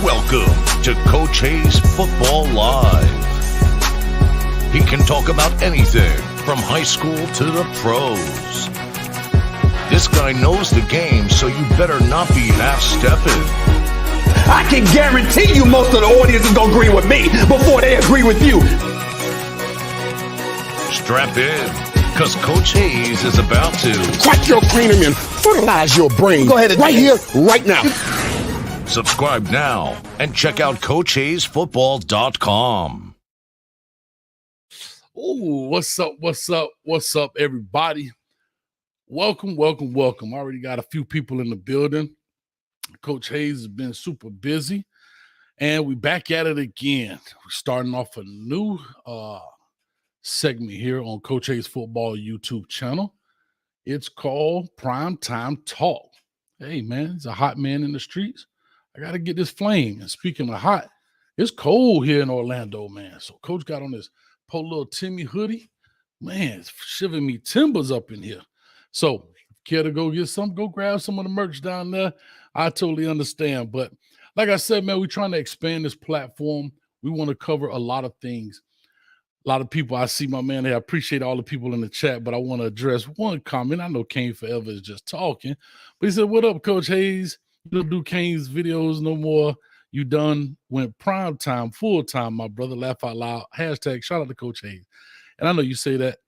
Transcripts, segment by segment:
Welcome to Coach Hayes Football Live. He can talk about anything from high school to the pros. This guy knows the game, so you better not be half-stepping. I can guarantee you most of the audience is going to agree with me before they agree with you. Strap in, because Coach Hayes is about to crack your cranium and fertilize your brain. Go ahead and right here, right now. Subscribe now and check out CoachHayesFootball.com. Oh, what's up, everybody? Welcome. I already got a few people in the building. Coach Hayes has been super busy, and we back at it again. We're starting off a new segment here on Coach Hayes Football YouTube channel. It's called Primetime Talk. Hey, man, he's a hot man in the streets. I got to get this flame. And speaking of hot, it's cold here in Orlando, man. So Coach got on this little Timmy hoodie. Man, it's shivering me timbers up in here. So care to go get some? Go grab some of the merch down there. I totally understand. But like I said, man, we're trying to expand this platform. We want to cover a lot of things. A lot of people, I see my man there. I appreciate all the people in the chat, but I want to address one comment. I know Kane Forever is just talking, but he said, "What up, Coach Hayes? You don't do Kane's videos no more. You done went prime time, full time, my brother. Laugh out loud. Hashtag shout out to Coach Hayes." And I know you say that,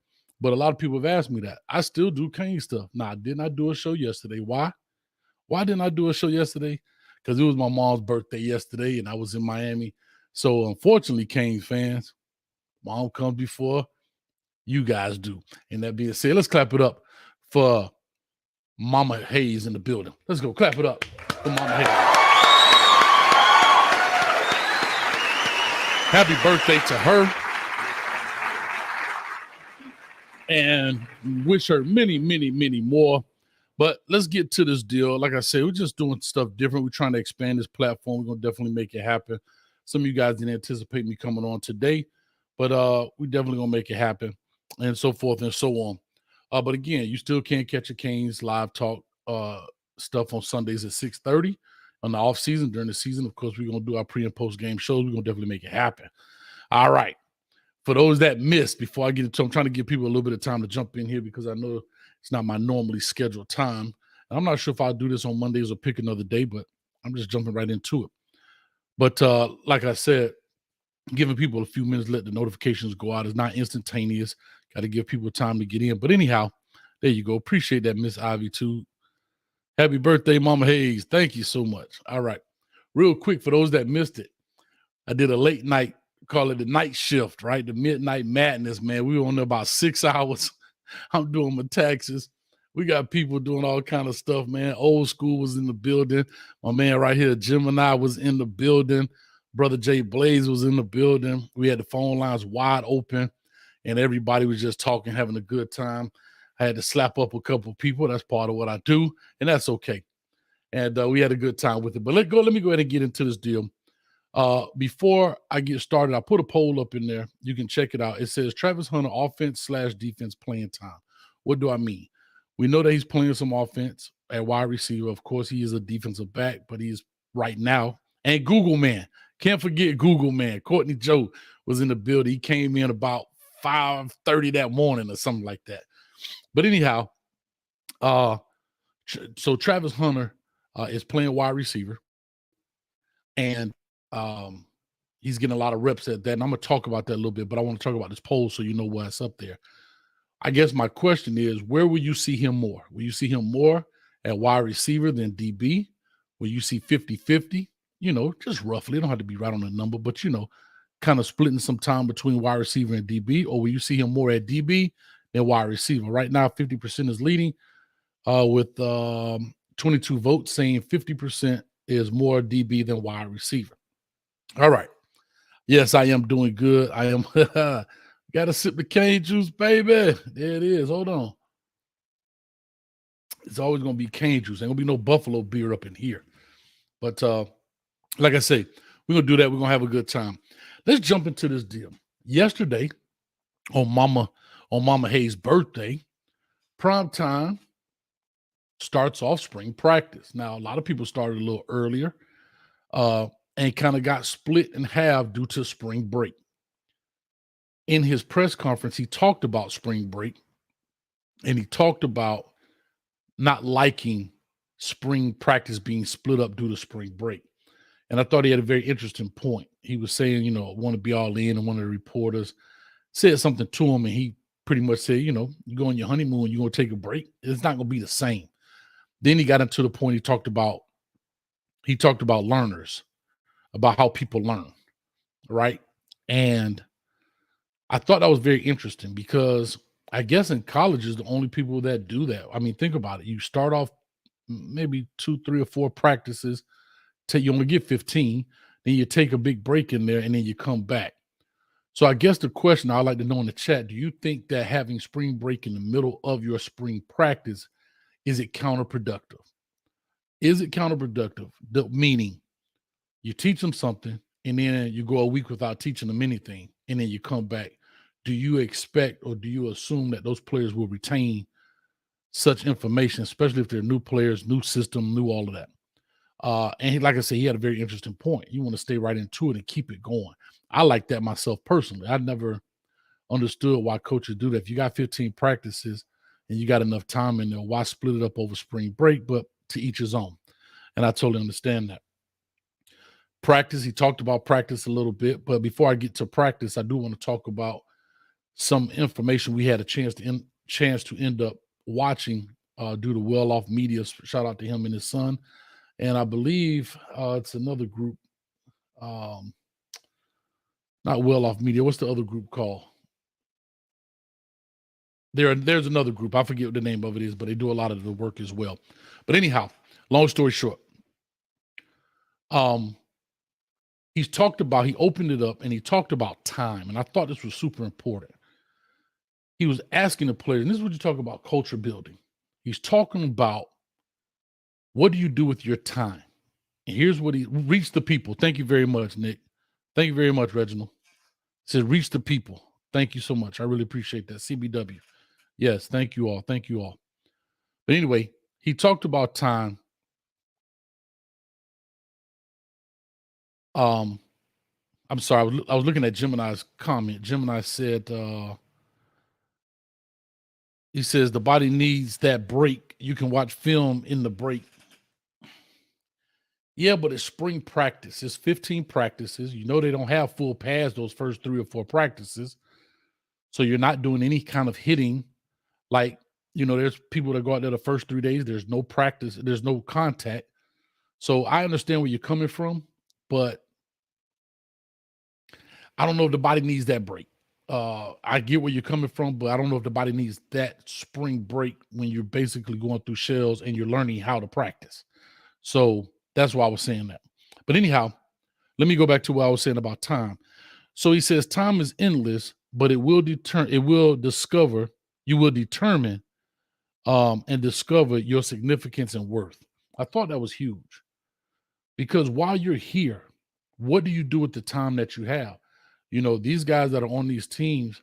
but a lot of people have asked me that. I still do Kane stuff. Now, I did not do a show yesterday. Why? Why didn't I do a show yesterday? Because it was my mom's birthday yesterday, and I was in Miami. So, unfortunately, Kane fans, mom comes before you guys do. And that being said, let's clap it up for Mama Hayes in the building. Let's go. Clap it up for Mama Hayes. Happy birthday to her. And wish her many, many, many more. But let's get to this deal. Like I said, we're just doing stuff different. We're trying to expand this platform. We're going to definitely make it happen. Some of you guys didn't anticipate me coming on today, but we definitely going to make it happen, and so forth and so on. But again, you still can't catch a Canes live talk stuff on Sundays at 6:30 on the off season. During the season, of course, we're going to do our pre and post game shows. We're going to definitely make it happen. All right. For those that missed, before I get into, I'm trying to give people a little bit of time to jump in here because I know it's not my normally scheduled time. And I'm not sure if I'll do this on Mondays or pick another day, but I'm just jumping right into it. But like I said, giving people a few minutes, let the notifications go out. It's not instantaneous. Got to give people time to get in. But anyhow, there you go. Appreciate that, Miss Ivy, too. Happy birthday, Mama Hayes. Thank you so much. All right. Real quick, for those that missed it, I did a late night, call it the night shift, right? The midnight madness, man. We were on there about 6 hours. I'm doing my taxes. We got people doing all kind of stuff, man. Old school was in the building. My man right here, Gemini, was in the building. Brother Jay Blaze was in the building. We had the phone lines wide open, and everybody was just talking, having a good time. I had to slap up a couple people. That's part of what I do, and that's okay. And we had a good time with it. But let me go ahead and get into this deal. Before I get started, I put a poll up in there. You can check it out. It says Travis Hunter offense/defense playing time. What do I mean? We know that he's playing some offense at wide receiver. Of course, he is a defensive back, but he's right now. And Google Man. Can't forget Google Man. Courtney Joe was in the building. He came in about 5:30 that morning or something like that. But anyhow, so Travis Hunter is playing wide receiver. And he's getting a lot of reps at that. And I'm going to talk about that a little bit, but I want to talk about this poll so you know what's up there. I guess my question is, where will you see him more? Will you see him more at wide receiver than DB? Will you see 50-50? You know, just roughly. It don't have to be right on the number, but, you know, kind of splitting some time between wide receiver and DB, or will you see him more at DB than wide receiver? Right now, 50% is leading with 22 votes saying 50% is more DB than wide receiver. All right. Yes, I am doing good. I am. Got to sip the cane juice, baby. There it is. Hold on. It's always going to be cane juice. Ain't going to be no Buffalo beer up in here. But like I say, we're going to do that. We're going to have a good time. Let's jump into this deal. Yesterday, on Mama Hayes' birthday, prime time starts off spring practice. Now, a lot of people started a little earlier. and kind of got split in half due to spring break. In his press conference, he talked about spring break, and he talked about not liking spring practice being split up due to spring break. And I thought he had a very interesting point. He was saying, want to be all in, and one of the reporters said something to him, and he pretty much said, you go on your honeymoon, you're going to take a break. It's not going to be the same. Then he got into the point he talked about learners, about how people learn, right? And I thought that was very interesting because I guess in colleges, the only people that do that. I mean, think about it. You start off maybe 2, 3, or 4 practices, till you only get 15, then you take a big break in there, and then you come back. So I guess the question I'd like to know in the chat, do you think that having spring break in the middle of your spring practice, is it counterproductive? Is it counterproductive? Meaning you teach them something, and then you go a week without teaching them anything, and then you come back. Do you expect or do you assume that those players will retain such information, especially if they're new players, new system, new all of that? And like I said, he had a very interesting point. You want to stay right into it and keep it going. I like that myself personally. I never understood why coaches do that. If you got 15 practices and you got enough time in there, why split it up over spring break? But to each his own. And I totally understand that. Practice, he talked about practice a little bit, but before I get to practice, I do want to talk about some information we had a chance to end up watching due to Well Off Media. Shout out to him and his son. And I believe it's another group, not Well Off Media. What's the other group called? There's another group. I forget what the name of it is, but they do a lot of the work as well. But anyhow, long story short, he opened it up and he talked about time. And I thought this was super important. He was asking the players, and this is what you talk about culture building. He's talking about, what do you do with your time? And here's what he reached the people. Thank you very much, Nick. Thank you very much, Reginald. He said, reach the people. Thank you so much. I really appreciate that. CBW. Yes, thank you all. Thank you all. But anyway, he talked about time. I'm sorry. I was looking at Gemini's comment. Gemini said, he says, the body needs that break. You can watch film in the break. Yeah, but it's spring practice. It's 15 practices. They don't have full pads those first 3 or 4 practices. So you're not doing any kind of hitting. Like, there's people that go out there the first 3 days. There's no practice. There's no contact. So I understand where you're coming from, but I don't know if the body needs that break. I get where you're coming from, but I don't know if the body needs that spring break when you're basically going through shells and you're learning how to practice. So that's why I was saying that. But anyhow, let me go back to what I was saying about time. So he says time is endless, but you will determine and discover your significance and worth. I thought that was huge, because while you're here, what do you do with the time that you have? These guys that are on these teams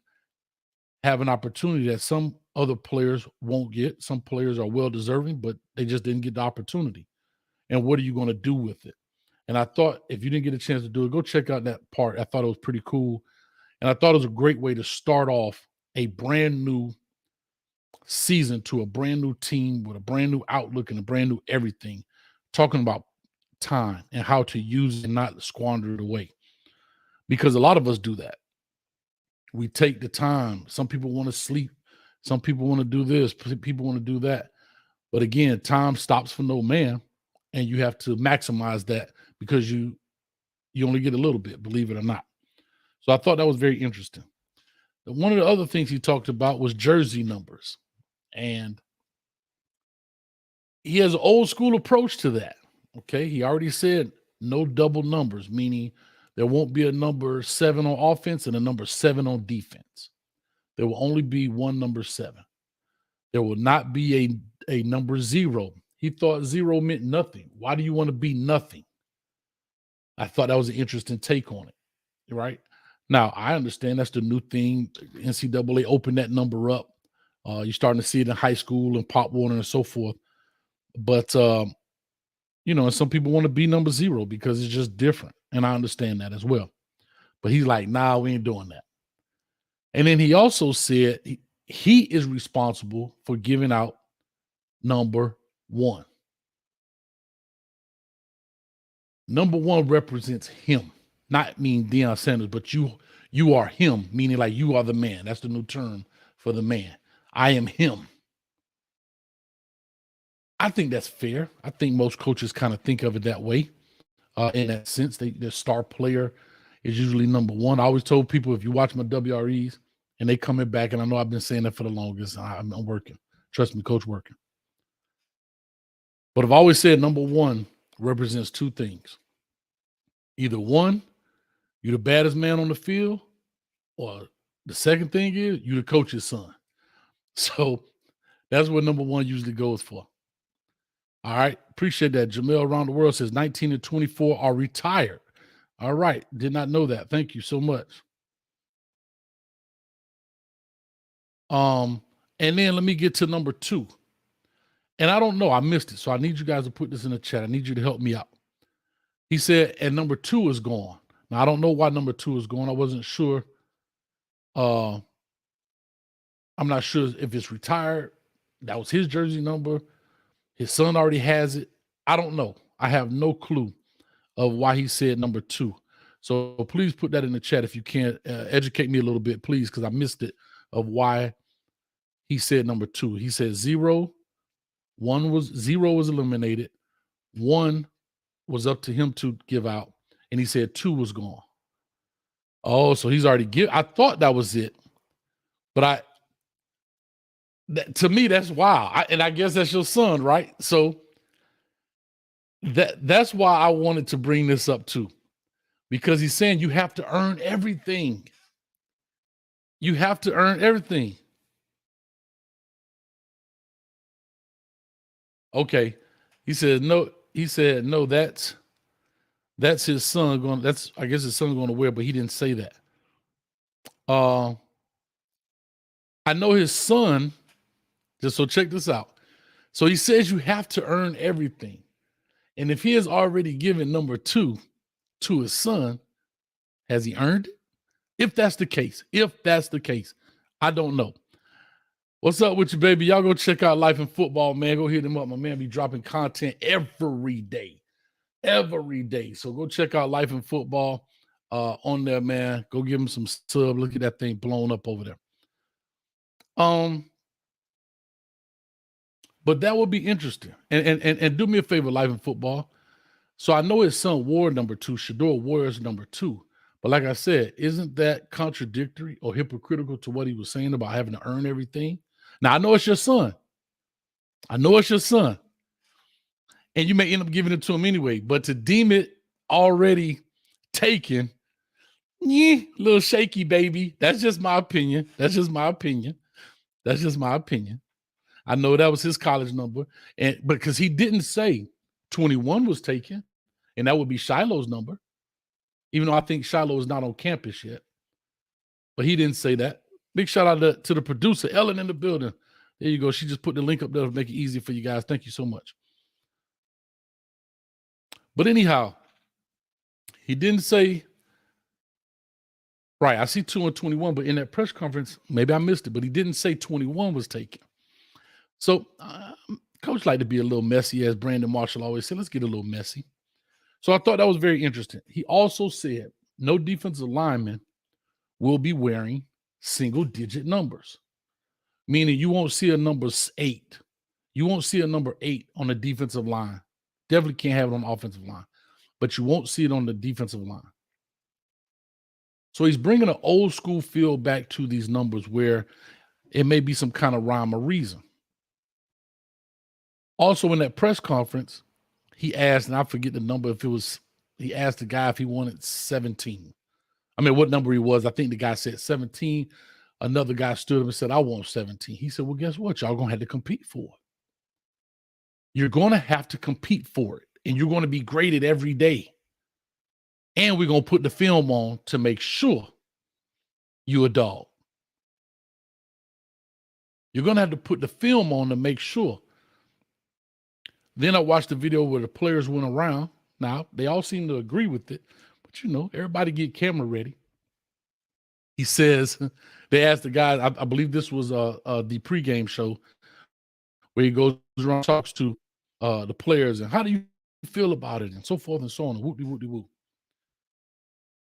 have an opportunity that some other players won't get. Some players are well deserving, but they just didn't get the opportunity. And what are you going to do with it? And I thought, if you didn't get a chance to do it, go check out that part. I thought it was pretty cool. And I thought it was a great way to start off a brand new season to a brand new team with a brand new outlook and a brand new everything, talking about time and how to use it and not squander it away. Because a lot of us do that. We take the time. Some people want to sleep. Some people want to do this. People want to do that. But again, time stops for no man. And you have to maximize that, because you only get a little bit, believe it or not. So I thought that was very interesting. One of the other things he talked about was jersey numbers. And he has an old school approach to that. Okay. He already said no double numbers, meaning there won't be a number 7 on offense and a number 7 on defense. There will only be one number 7. There will not be a number 0. He thought 0 meant nothing. Why do you want to be nothing? I thought that was an interesting take on it, right? Now, I understand that's the new thing. NCAA opened that number up. You're starting to see it in high school and Pop Warner and so forth. But and some people want to be number 0 because it's just different. And I understand that as well. But he's like, nah, we ain't doing that. And then he also said he is responsible for giving out number 1. Number 1 represents him, not mean Deion Sanders, but you are him, meaning like you are the man. That's the new term for the man. I am him. I think that's fair. I think most coaches kind of think of it that way. In that sense, the star player is usually number 1. I always told people, if you watch my WREs and they coming back, and I know I've been saying that for the longest, I'm working. Trust me, coach, working. But I've always said number 1 represents 2 things. Either 1, you're the baddest man on the field, or the second thing is you're the coach's son. So that's what number 1 usually goes for. All right. Appreciate that. Jamel around the world says 19 and 24 are retired. All right. Did not know that. Thank you so much. And then let me get to number 2. And I don't know. I missed it. So I need you guys to put this in the chat. I need you to help me out. He said, and number 2 is gone. Now, I don't know why number 2 is gone. I wasn't sure. I'm not sure if it's retired. That was his jersey number. His son already has it. I don't know. I have no clue of why he said number 2. So please put that in the chat if you can. Educate me a little bit, please, because I missed it, of why he said number 2. He said 0. 0 was eliminated. 1 was up to him to give out. And he said 2 was gone. Oh, so he's already I thought that was it. But to me, that's wild. And I guess that's your son, right? So that's why I wanted to bring this up too, because he's saying you have to earn everything. You have to earn everything. Okay. He said no, that's his son going, I guess his son's going to wear, but he didn't say that. I know his son, just so check this out. So he says you have to earn everything. And if he has already given number 2 to his son, has he earned it? If that's the case, I don't know. What's up with you, baby? Y'all go check out Life in Football, man. Go hit him up. My man be dropping content every day. So go check out Life in Football on there, man. Go give him some sub. Look at that thing blown up over there. But that would be interesting. And do me a favor, Life in Football. So I know his son wore number 2. Shador wears number 2. But like I said, isn't that contradictory or hypocritical to what he was saying about having to earn everything? Now, I know it's your son. And you may end up giving it to him anyway. But to deem it already taken, little shaky, baby. That's just my opinion. I know that was his college number. And because he didn't say 21 was taken, and that would be Shiloh's number, even though I think Shiloh is not on campus yet. But he didn't say that. Big shout out to the producer, Ellen, in the building. There you go. She just put the link up there to make it easy for you guys. Thank you so much. But anyhow, he didn't say, right, I see 2 and 21, but in that press conference, maybe I missed it, but he didn't say 21 was taken. So coach like to be a little messy, as Brandon Marshall always said. Let's get a little messy. So I thought that was very interesting. He also said no defensive lineman will be wearing single-digit numbers, meaning you won't see a number 8. You won't see a number 8 on the defensive line. Definitely can't have it on the offensive line, but you won't see it on the defensive line. So he's bringing an old school feel back to these numbers where it may be some kind of rhyme or reason. Also in that press conference, he asked, and I forget the number, he asked the guy if he wanted 17. I mean, what number he was. I think the guy said 17. Another guy stood up and said, I want 17. He said, well, guess what? Y'all going to have to compete for it. You're going to have to compete for it, and you're going to be graded every day. And we're going to put the film on to make sure you're a dog. You're going to have to put the film on to make sure. Then I watched the video where the players went around. Now, they all seem to agree with it, but everybody get camera ready. He says, they asked the guy, I believe this was the pregame show, where he goes around, talks to the players, and how do you feel about it, and so forth and so on, and whoop-de-whoop-de-whoop.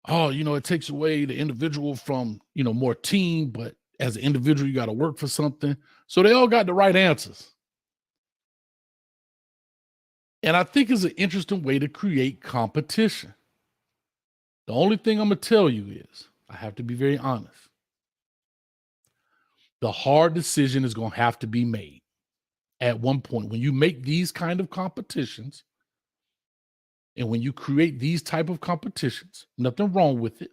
Oh, it takes away the individual from, more team, but as an individual, you got to work for something. So they all got the right answers. And I think it's an interesting way to create competition. The only thing I'm going to tell you is, I have to be very honest. The hard decision is going to have to be made at one point. When you make these kind of competitions, and when you create these type of competitions, nothing wrong with it.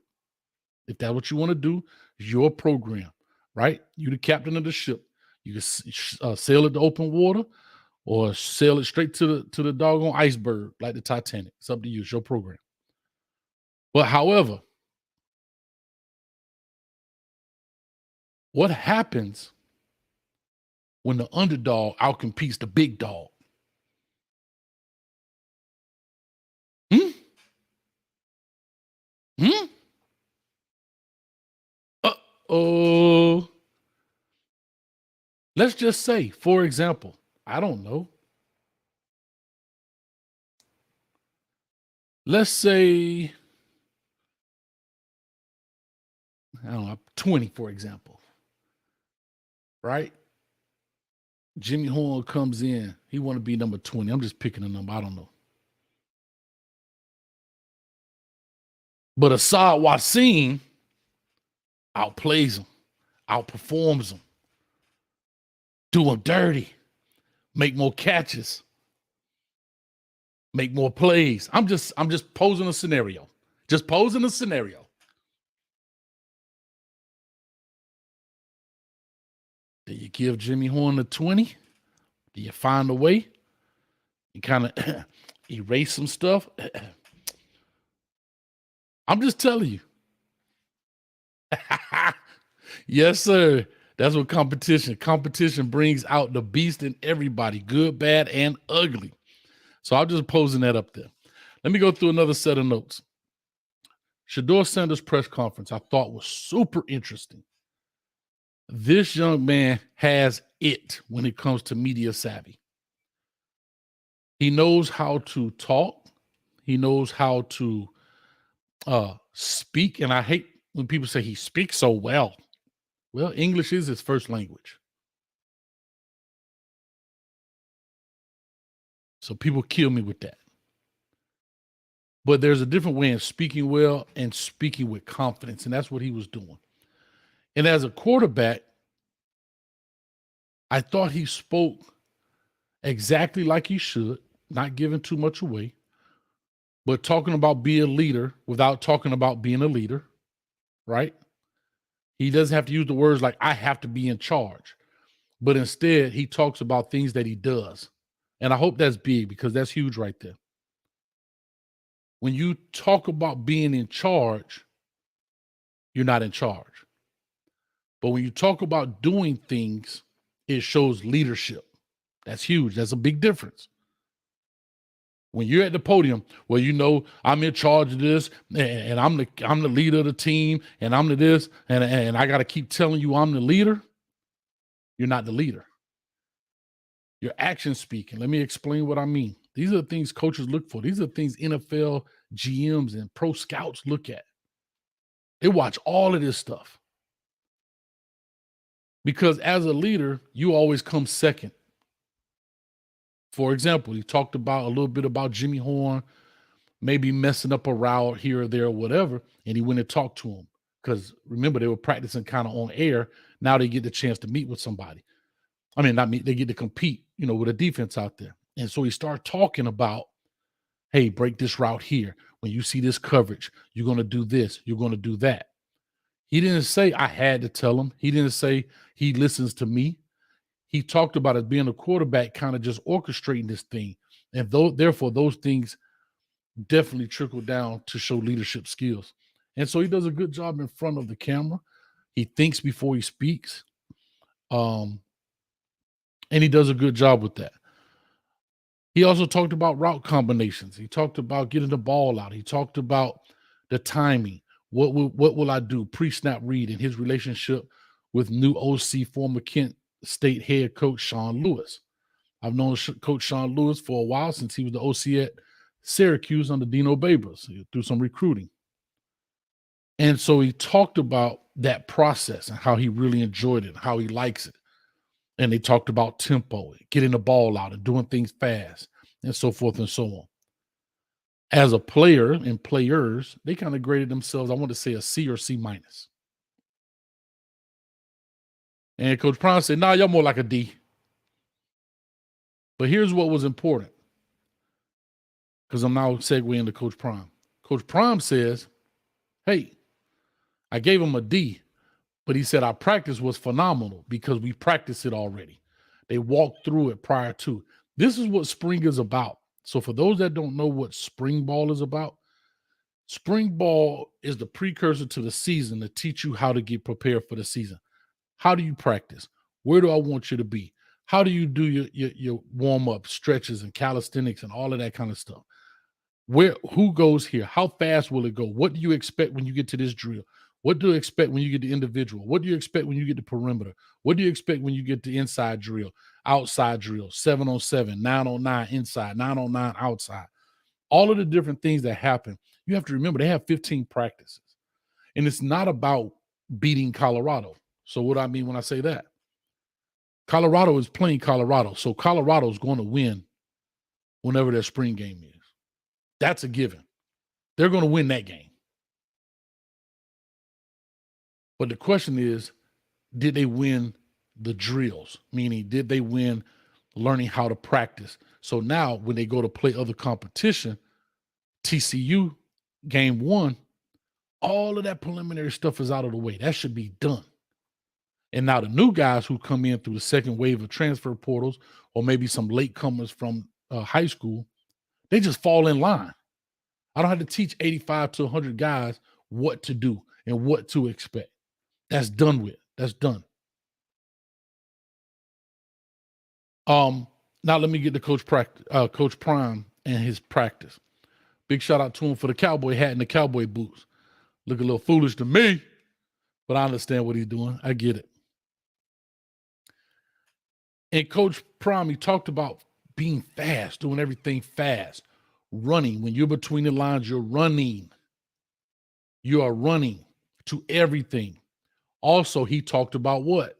If that's what you want to do, it's your program, right? You the captain of the ship. You can sail it to open water, or sail it straight to the doggone iceberg like the Titanic. It's up to you. It's your program. But however, what happens when the underdog outcompetes the big dog? Uh-oh. Let's just say, for example, I don't know. Let's say, I don't know, 20, for example. Right? Jimmy Horn comes in. He want to be number 20. I'm just picking a number. I don't know. But Asad Wasim outplays him, outperforms him, do him dirty, make more catches, make more plays. I'm just posing a scenario. Just posing a scenario. Do you give Jimmy Horn a 20? Do you find a way? You kind of erase some stuff? I'm just telling you. Yes, sir. That's what competition brings out the beast in everybody, good, bad, and ugly. So I'm just posing that up there. Let me go through another set of notes. Shedeur Sanders' press conference I thought was super interesting. This young man has it when it comes to media savvy. He knows how to talk. He knows how to speak. And I hate when people say he speaks so well. Well, English is his first language. So people kill me with that. But there's a different way of speaking well and speaking with confidence. And that's what he was doing. And as a quarterback, I thought he spoke exactly like he should, not giving too much away, but talking about being a leader without talking about being a leader, right? He doesn't have to use the words like, I have to be in charge. But instead, he talks about things that he does. And I hope that's big, because that's huge right there. When you talk about being in charge, you're not in charge. But when you talk about doing things, it shows leadership. That's huge. That's a big difference. When you're at the podium, well, I'm in charge of this, and I'm the leader of the team, and I'm the this, and I got to keep telling you I'm the leader. You're not the leader. Your actions speaking. Let me explain what I mean. These are the things coaches look for. These are the things NFL GMs and pro scouts look at. They watch all of this stuff. Because as a leader, you always come second. For example, he talked about a little bit about Jimmy Horn maybe messing up a route here or there or whatever, and he went and talked to him. Because remember, they were practicing kind of on air. Now they get the chance to meet with somebody. I mean, not meet, they get to compete, with a defense out there. And so he started talking about, hey, break this route here. When you see this coverage, you're going to do this. You're going to do that. He didn't say I had to tell him. He didn't say he listens to me. He talked about it being a quarterback, kind of just orchestrating this thing. And therefore, those things definitely trickle down to show leadership skills. And so he does a good job in front of the camera. He thinks before he speaks. And he does a good job with that. He also talked about route combinations. He talked about getting the ball out. He talked about the timing. What will I do? Pre-snap read and his relationship with new OC, former Kent State head coach Sean Lewis. I've known Coach Sean Lewis for a while, since he was the OC at Syracuse under Dino Babers through some recruiting. And so he talked about that process and how he really enjoyed it, how he likes it. And they talked about tempo, getting the ball out and doing things fast and so forth and so on. As a player and players, they kind of graded themselves, I want to say a C or C minus. And Coach Prime said, nah, y'all more like a D. But here's what was important, because I'm now segueing to Coach Prime. Coach Prime says, hey, I gave him a D, but he said our practice was phenomenal because we practiced it already. They walked through it prior to. This is what spring is about. So for those that don't know what spring ball is about, spring ball is the precursor to the season to teach you how to get prepared for the season. How do you practice? Where do I want you to be? How do you do your warm-up stretches and calisthenics and all of that kind of stuff? Who goes here? How fast will it go? What do you expect when you get to this drill? What do you expect when you get to individual? What do you expect when you get to perimeter? What do you expect when you get to inside drill, outside drill, 7-on-7, 9-on-9 inside, 9-on-9 outside? All of the different things that happen. You have to remember they have 15 practices. And it's not about beating Colorado. So what do I mean when I say that? Colorado is playing Colorado. So Colorado is going to win whenever their spring game is. That's a given. They're going to win that game. But the question is, did they win the drills? Meaning, did they win learning how to practice? So now when they go to play other competition, TCU game 1, all of that preliminary stuff is out of the way. That should be done. And now the new guys who come in through the second wave of transfer portals, or maybe some latecomers from high school, they just fall in line. I don't have to teach 85 to 100 guys what to do and what to expect. That's done with. That's done. Now let me get to Coach Prime and his practice. Big shout out to him for the cowboy hat and the cowboy boots. Look a little foolish to me, but I understand what he's doing. I get it. And Coach Prime, he talked about being fast, doing everything fast, running. When you're between the lines, you're running. You are running to everything. Also, he talked about what?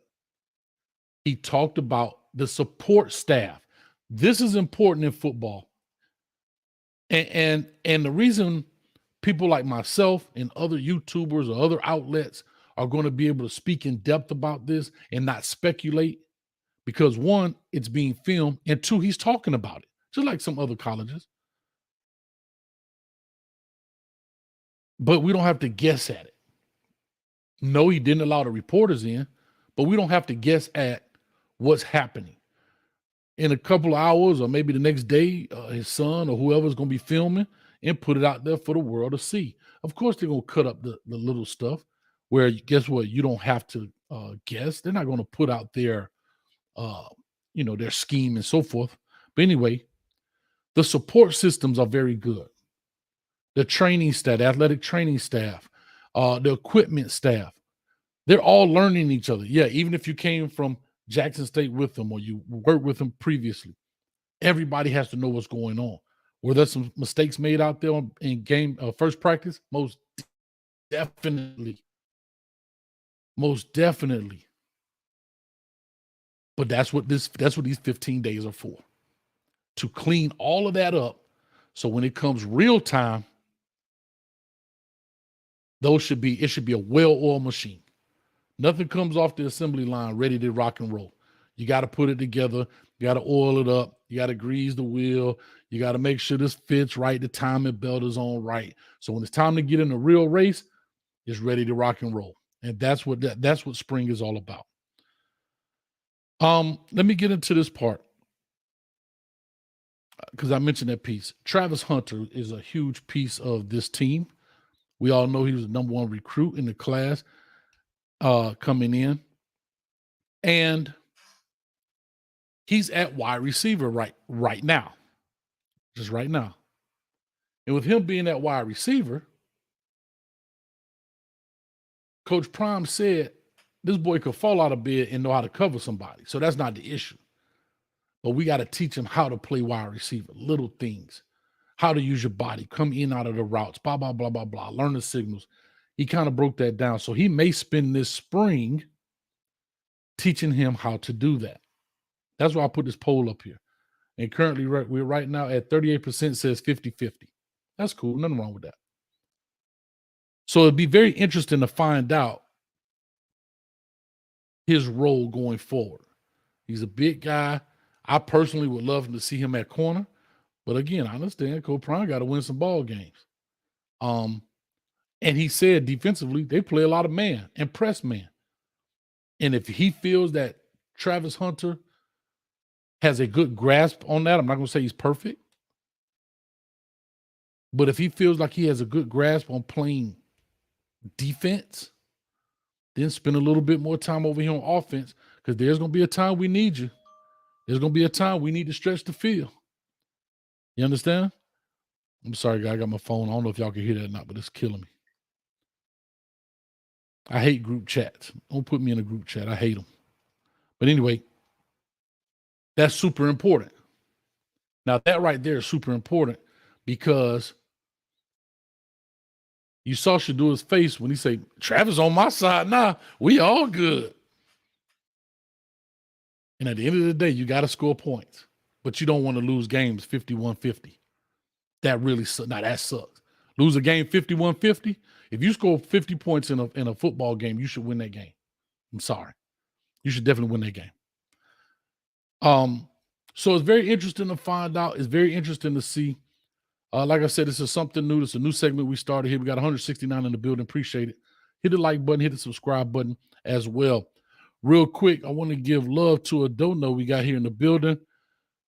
He talked about the support staff. This is important in football. And the reason people like myself and other YouTubers or other outlets are going to be able to speak in depth about this and not speculate, because 1, it's being filmed, and 2, he's talking about it, just like some other colleges. But we don't have to guess at it. No, he didn't allow the reporters in, but we don't have to guess at what's happening. In a couple of hours or maybe the next day, his son or whoever's going to be filming and put it out there for the world to see. Of course, they're going to cut up the little stuff where, guess what, you don't have to guess. They're not going to put out their scheme and so forth. But anyway, the support systems are very good. The training staff, the athletic training staff, the equipment staff, they're all learning each other. Yeah, even if you came from Jackson State with them or you worked with them previously, everybody has to know what's going on. Were there some mistakes made out there in game first practice? Most definitely. Most definitely. But that's what these 15 days are for. To clean all of that up, so when it comes real time, it should be a well-oiled machine. Nothing comes off the assembly line ready to rock and roll. You got to put it together. You got to oil it up. You got to grease the wheel. You got to make sure this fits right. The timing belt is on right. So when it's time to get in a real race, it's ready to rock and roll. And that's what spring is all about. Let me get into this part, because I mentioned that piece. Travis Hunter is a huge piece of this team. We all know he was the number 1 recruit in the class coming in. And he's at wide receiver right now. just right now. And with him being that wide receiver, Coach Prime said this boy could fall out of bed and know how to cover somebody. So that's not the issue. But we got to teach him how to play wide receiver, little things, how to use your body, come in out of the routes, blah, blah, blah, blah, blah, learn the signals. He kind of broke that down. So he may spend this spring teaching him how to do that. That's why I put this poll up here. And currently, we're right now at 38% says 50-50. That's cool. Nothing wrong with that. So it'd be very interesting to find out his role going forward. He's a big guy. I personally would love to see him at corner. But again, I understand Coach Prime got to win some ball games. And he said defensively, they play a lot of man and press man. And if he feels that Travis Hunter has a good grasp on that, I'm not going to say he's perfect. But if he feels like he has a good grasp on playing defense, then spend a little bit more time over here on offense, because there's going to be a time we need you. There's going to be a time we need to stretch the field. You understand? I'm sorry, guys. I got my phone. I don't know if y'all can hear that or not, but it's killing me. I hate group chats. Don't put me in a group chat. I hate them. But anyway, that's super important. Now, that right there is super important because you saw Shadua's face when he said, Travis on my side now. We all good. And at the end of the day, you got to score points. But you don't want to lose games 51-50. That really sucks. Now, that sucks. Lose a game 51-50. If you score 50 points in a football game, you should win that game. I'm sorry. You should definitely win that game. So it's very interesting to find out. It's very interesting to see. Like I said, this is something new. It's a new segment we started here. We got 169 in the building. Appreciate it. Hit the like button. Hit the subscribe button as well. Real quick, I want to give love to a dono we got here in the building.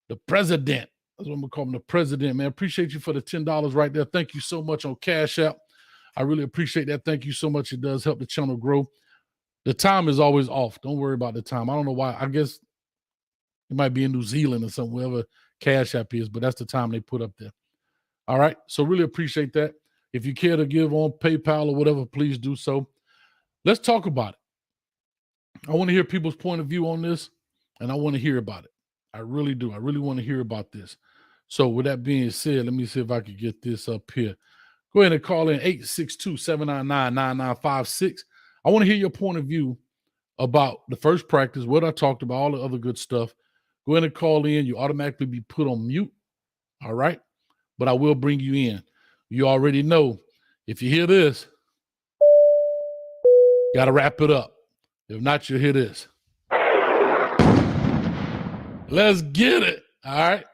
The president. That's what I'm going to call him, the president, man. Appreciate you for the $10 right there. Thank you so much on Cash App. I really appreciate that. Thank you so much. It does help the channel grow. The time is always off. Don't worry about the time. I don't know why. I guess it might be in New Zealand or something, wherever Cash App is, but that's the time they put up there. All right. So really appreciate that. If you care to give on PayPal or whatever, please do so. Let's talk about it. I want to hear people's point of view on this, and I want to hear about it. I really do. I really want to hear about this. So with that being said, let me see if I can get this up here. Go ahead and call in 862-799-9956. I want to hear your point of view about the first practice, what I talked about, all the other good stuff. Go ahead and call in. You automatically be put on mute. All right. But I will bring you in. You already know if you hear this, got to wrap it up. If not, you'll hear this. Let's get it. All right.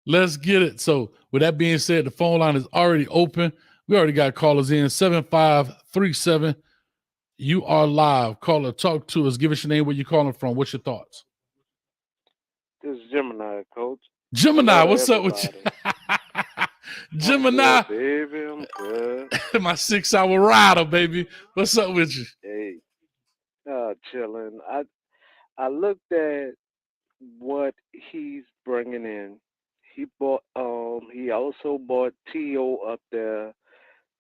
Let's get it. So with that being said, the phone line is already open. We already got callers in 7537. You are live. Caller, talk to us. Give us your name, where you're calling from. What's your thoughts? This is Gemini, Coach. Gemini, what's up with you? Gemini. I'm good, baby. I'm good. My 6-hour rider, baby. What's up with you? Hey, chilling. I looked at what he's bringing in. He bought. He also bought T.O. up there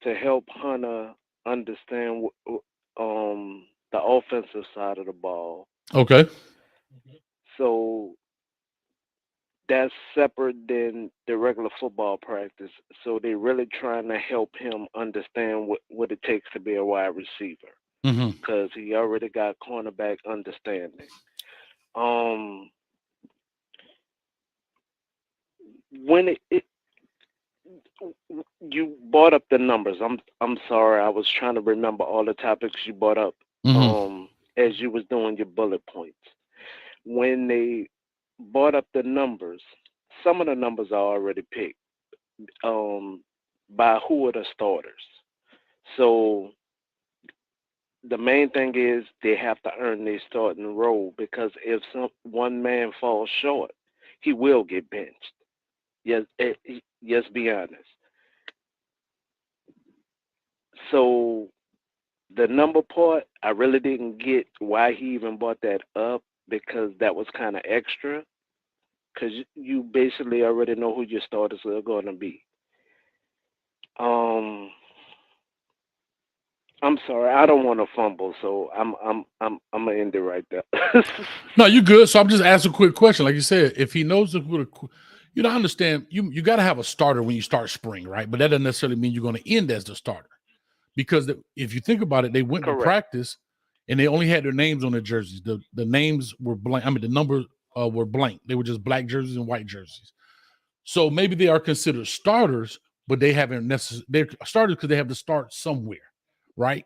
to help Hunter understand the offensive side of the ball. Okay. So that's separate than the regular football practice. So they're really trying to help him understand what it takes to be a wide receiver, because he already got cornerback understanding. When you brought up the numbers, I'm sorry, I was trying to remember all the topics you brought up as you was doing your bullet points. When they brought up the numbers, some of the numbers are already picked by who are the starters. So the main thing is they have to earn their starting role, because if one man falls short, he will get benched. Yes, be honest. So the number part, I really didn't get why he even brought that up, because that was kind of extra. because you basically already know who your starters are going to be. I'm sorry, I don't want to fumble, so I'm gonna end it right there. No, you good. So I'm just asking a quick question. Like you said, if he knows I understand you got to have a starter when you start spring, right? But that doesn't necessarily mean you're going to end as the starter, because if you think about it, they went to Correct. practice and they only had their names on their jerseys. The names were blank. I mean, the numbers were blank. They were just black jerseys and white jerseys. So maybe they are considered starters, but they haven't necessarily. They're starters because they have to start somewhere, right?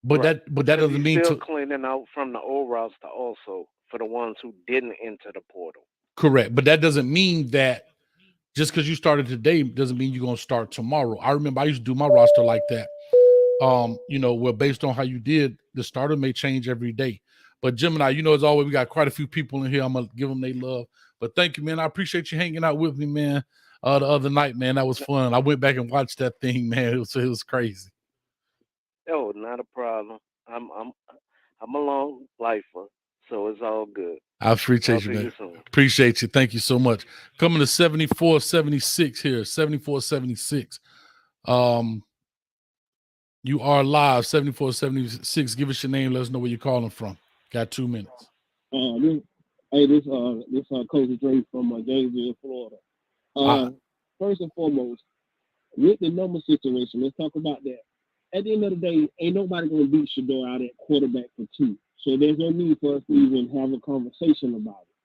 But Right. that Because doesn't he's mean still to cleaning out from the old roster also for the ones who didn't enter the portal. correct. But that doesn't mean that just because you started today doesn't mean you're gonna start tomorrow. I remember I used to do my roster like that. Where based on how you did, the starter may change every day. But Gemini, as always, we got quite a few people in here. I'm gonna give them their love. But thank you, man. I appreciate you hanging out with me, man. The other night, man, that was fun. I went back and watched that thing, man. It was crazy. Oh, not a problem. I'm a long lifer, so it's all good. I appreciate Talk you, to you man. soon. Appreciate you. Thank you so much. Coming to 7476 here. 7476. You are live, 7476. Give us your name. Let us know where you're calling from. Got 2 minutes. This Coach Dre from Gainesville, Florida. First and foremost, with the number situation, let's talk about that. At the end of the day, ain't nobody gonna beat Shador out at quarterback for 2. So there's no need for us to even have a conversation about it,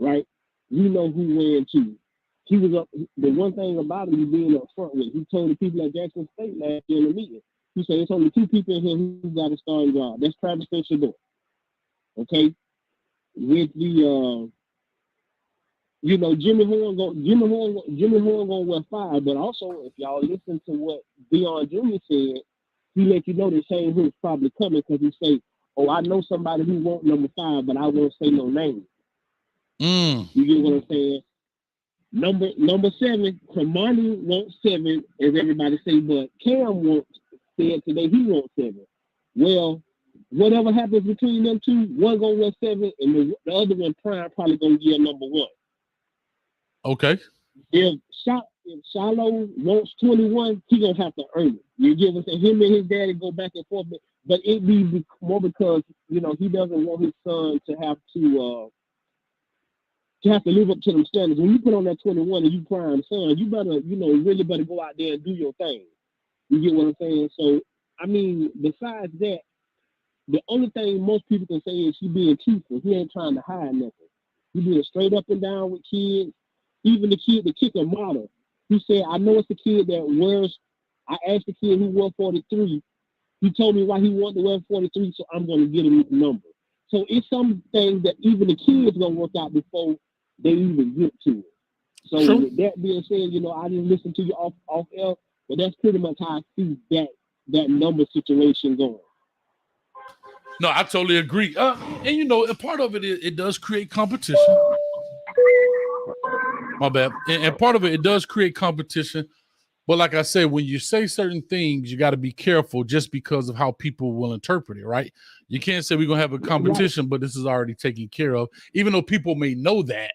right? We know who ran 2. He was up. The one thing about him, he being up front with, he told the people at Jackson State last year in the meeting. He said it's only 2 people in here who got a starting job. That's Travis and Shador. Okay, with the Jimmy Horn gonna wear 5, but also if y'all listen to what Deion Jr. said, he let you know the same who's probably coming because he say, "Oh, I know somebody who wants number 5, but I won't say no name." You get what I'm saying? Number 7, Kamani wants 7, as everybody say, but Cam said today he wants 7. Well, whatever happens between them 2, one gonna wear 7, and the other one probably gonna get number 1. Okay. If Shiloh wants 21, he gonna have to earn it. You get what I'm saying? Him and his daddy go back and forth, but it be more because he doesn't want his son to have to live up to them standards. When you put on that 21 and you prime son, you better really better go out there and do your thing. You get what I'm saying? So I mean, besides that, the only thing most people can say is he being truthful. He ain't trying to hide nothing. He being straight up and down with kids. Even the kicker model. He said, I know it's a kid that wears, I asked the kid who wore 43. He told me why he wanted to wear 43, so I'm going to get him his number. So it's some things that even the kids going to work out before they even get to it. So True. with that being said, I didn't listen to you off air, but that's pretty much how I see that number situation going. No, I totally agree. And a part of it does create competition. My bad. And part of it does create competition. But like I said, when you say certain things, you got to be careful just because of how people will interpret it, right? You can't say we're going to have a competition, but this is already taken care of, even though people may know that,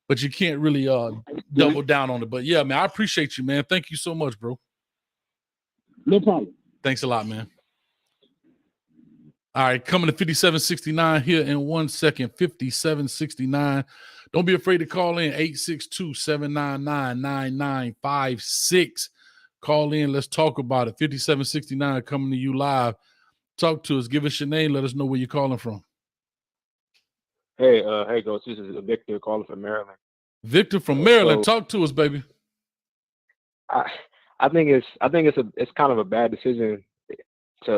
but you can't really double down on it. But yeah, man, I appreciate you, man. Thank you so much, bro. No problem. Thanks a lot, man. All right, coming to 5769 here in 1 second. 5769. Don't be afraid to call in 862-799-9956. Call in. Let's talk about it. 5769 coming to you live. Talk to us. Give us your name. Let us know where you're calling from. Hey, Coach. This is Victor calling from Maryland. Victor from Maryland. Talk to us, baby. I think it's kind of a bad decision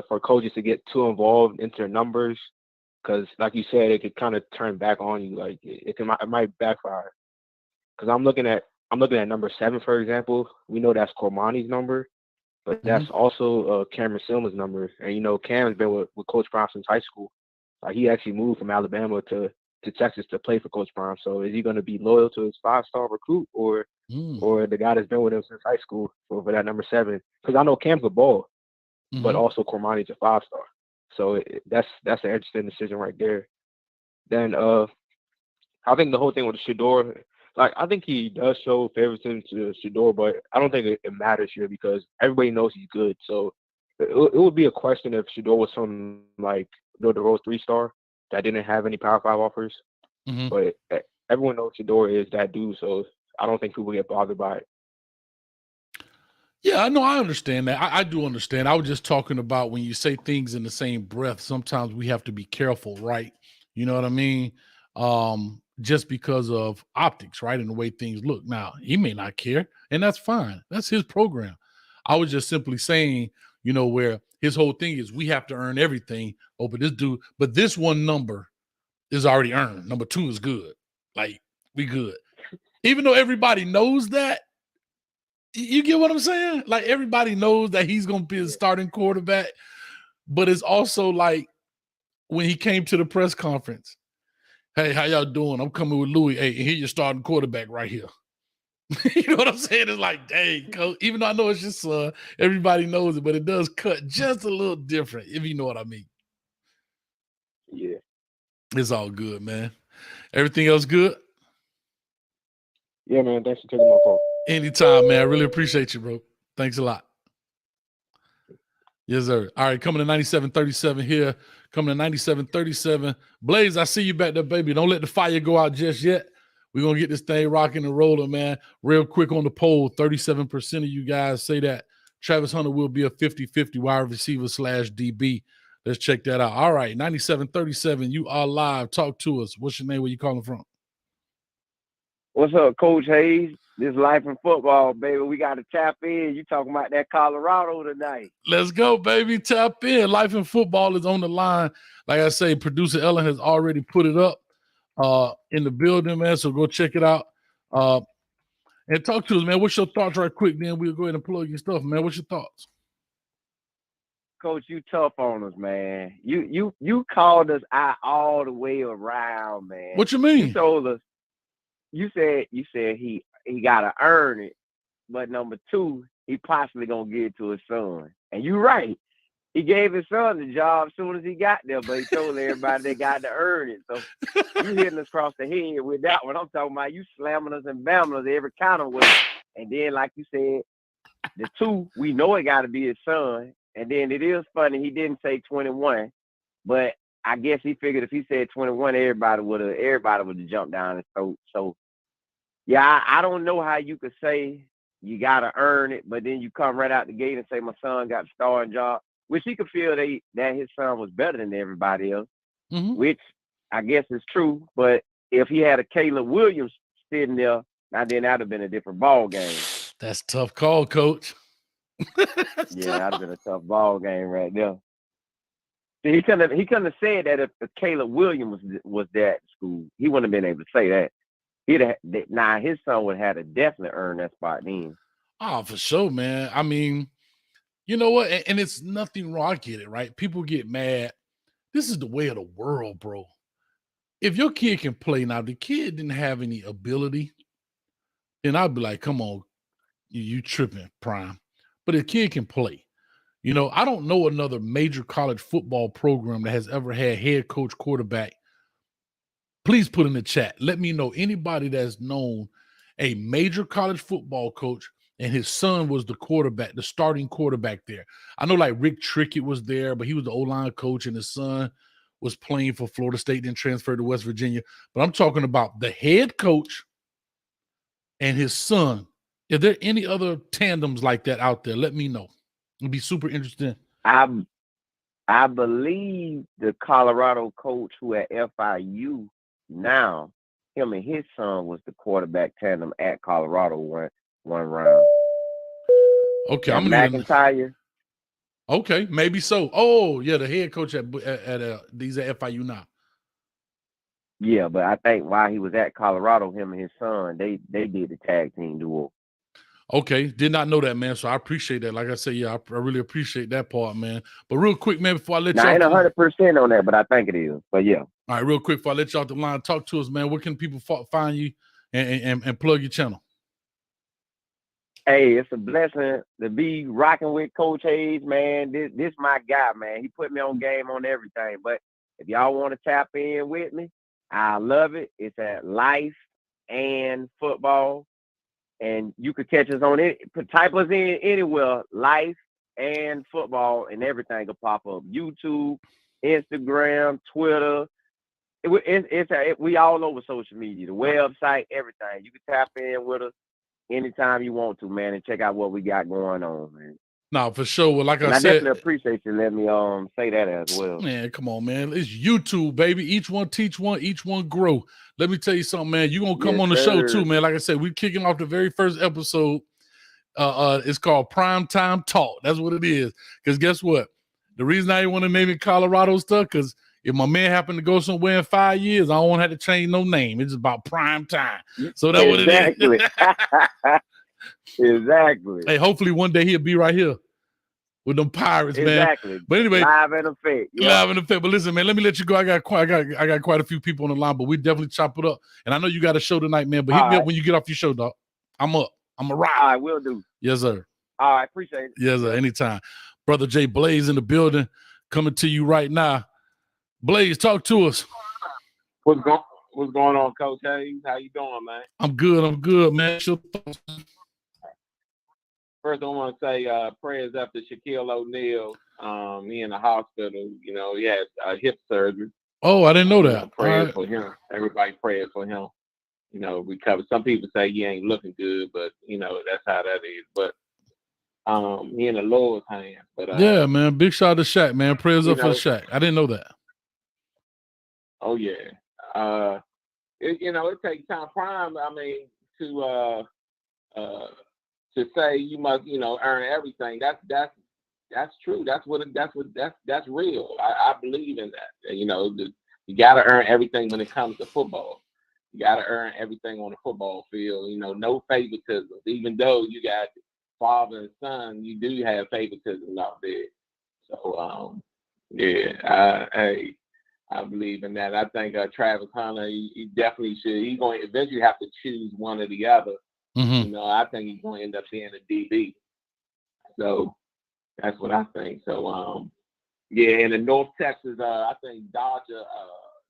for coaches to get too involved into their numbers, because, like you said, it could kind of turn back on you. Like it might backfire. Because I'm looking at number 7, for example. We know that's Cormani's number, but that's also Cameron Silma's number. And Cam's been with Coach Prime since high school. Like he actually moved from Alabama to Texas to play for Coach Prime. So is he going to be loyal to his 5-star recruit or the guy that's been with him since high school for that number 7? Because I know Cam's a ball, but also Cormani's a 5-star. So that's an interesting decision right there. Then I think the whole thing with Shedeur, like I think he does show favoritism to Shedeur, but I don't think it matters here because everybody knows he's good. So it would be a question if Shedeur was from like the Rose 3-star that didn't have any Power 5 offers. Mm-hmm. But everyone knows Shedeur is that dude, so I don't think people get bothered by it. Yeah, I know. I understand that. I do understand. I was just talking about when you say things in the same breath, sometimes we have to be careful, right? You know what I mean? Just because of optics, right? And the way things look. Now, he may not care, and that's fine. That's his program. I was just simply saying, you know, where his whole thing is we have to earn everything. Oh, but this one number is already earned. Number 2 is good. Like, we good. Even though everybody knows that, you get what I'm saying? Like, everybody knows that he's going to be a starting quarterback, but it's also like when he came to the press conference, hey, how y'all doing? I'm coming with Louis. Hey, and here's your starting quarterback right here. You know what I'm saying? It's like, dang, coach. Even though I know it's your son, everybody knows it, but it does cut just a little different, if you know what I mean. Yeah. It's all good, man. Everything else good? Yeah, man. Thanks for taking my call. Anytime, man. I really appreciate you, bro. Thanks a lot. Yes, sir. All right, coming to 97-37 here. Coming to 97-37. Blaze, I see you back there, baby. Don't let the fire go out just yet. We're going to get this thing rocking and rolling, man. Real quick on the poll, 37% of you guys say that Travis Hunter will be a 50-50 wide receiver / DB. Let's check that out. All right, 97-37, you are live. Talk to us. What's your name? Where you calling from? What's up, Coach Hayes? This Life in Football, baby. We got to tap in. You talking about that Colorado tonight. Let's go, baby. Tap in. Life in Football is on the line. Like I say, producer Ellen has already put it up in the building, man. So go check it out. And talk to us, man. What's your thoughts right quick? Then we'll go ahead and plug your stuff, man. What's your thoughts? Coach, you tough on us, man. You called us out all the way around, man. What you mean? You told us. You said he gotta earn it, but number 2, he possibly gonna give it to his son. And you're right. He gave his son the job as soon as he got there, but he told everybody they got to earn it. So you hitting us across the head with that one. I'm talking about you slamming us and bamming us every kind of way. And then, like you said, the 2, we know it got to be his son. And then it is funny, he didn't say 21, but I guess he figured if he said 21, everybody would have jumped down his throat. So, yeah, I don't know how you could say you got to earn it, but then you come right out the gate and say my son got the starting job, which he could feel that his son was better than everybody else, which I guess is true. But if he had a Caleb Williams sitting there, now then that would have been a different ball game. That's a tough call, Coach. Yeah, that'd have been a tough ball game right there. See, he couldn't have said that if Caleb Williams was there at school. He wouldn't have been able to say that. His son would have had to definitely earn that spot then. Oh, for sure, man. I mean, you know what? And it's nothing wrong. I get it, right? People get mad. This is the way of the world, bro. If your kid can play now, the kid didn't have any ability, then I'd be like, come on, you tripping, Prime. But a kid can play. You know, I don't know another major college football program that has ever had head coach quarterback. Please put in the chat. Let me know anybody that's known a major college football coach and his son was the quarterback, the starting quarterback there. I know like Rick Trickett was there, but he was the O-line coach and his son was playing for Florida State, then transferred to West Virginia. But I'm talking about the head coach and his son. Are there any other tandems like that out there? Let me know. It'd be super interesting. I believe the Colorado coach who at FIU now, him and his son was the quarterback tandem at Colorado one round. Okay, I'm McIntyre. Okay, maybe so. Oh, yeah, the head coach at these at FIU now. Yeah, but I think while he was at Colorado, him and his son, they did the tag team duo. Okay, did not know that, man. So I appreciate that. Like I said, yeah, I really appreciate that part, man. But real quick, man, before I let you I ain't 100% on that, but I think it is. But yeah. All right, real quick, before I let you off the line, talk to us, man. Where can people find you and plug your channel? Hey, it's a blessing to be rocking with Coach Hayes, man. This my guy, man. He put me on game on everything. But if y'all want to tap in with me, I love it. It's at Life and Football. And you could catch us on it. Type us in anywhere, Life and Football, and everything will pop up. YouTube, Instagram, Twitter. We all over social media, the website, everything. You can tap in with us anytime you want to, man, and check out what we got going on, man. No, for sure. Well, like And I I said, definitely appreciate you letting me say that as well. man, come on, man. It's YouTube, baby. Each one teach one, each one grow. Let me tell you something, man. You're gonna come on the show too, man. Like I said, we're kicking off the very first episode. It's called Primetime Talk. That's what it is. Because guess what? The reason I didn't want to name it Colorado stuff, because if my man happened to go somewhere in 5 years, I don't have to change no name. It's about prime time. So that's what it is. Exactly. Hey, hopefully one day he'll be right here with them Pirates, man. Exactly. But anyway, live in effect. Live in effect. But listen, man, let me let you go. I got quite a few people on the line, but we definitely chop it up. And I know you got a show tonight, man. But hit me up when you get off your show, dog. I'm up. I'm a ride. All right, will do. Yes, sir. All right, appreciate it. Yes, sir. Anytime. Brother Jay Blaze in the building, coming to you right now. Blaze, talk to us. What's going on, Coach Hayes? How you doing, man? I'm good, man. First, I want to say prayers up to Shaquille O'Neal. He in the hospital. You know, he had hip surgery. Oh, I didn't know that. Prayers for him. Everybody prayers for him. You know, recover. Some people say he ain't looking good, but you know that's how that is. But he in the Lord's hands. But yeah, man. Big shout out to Shaq, man. Prayers up for Shaq. I didn't know that. Oh yeah. It takes time. Prime. I mean, to say you must, earn everything. That's true. That's real. I believe in that. You got to earn everything when it comes to football. You got to earn everything on the football field. No favoritism. Even though you got father and son, you do have favoritism out there. So, I believe in that. I think Travis Hunter, he definitely should. He's going to eventually have to choose one or the other. Mm-hmm. I think he's going to end up being a DB. So that's what I think. So, and in North Texas, I think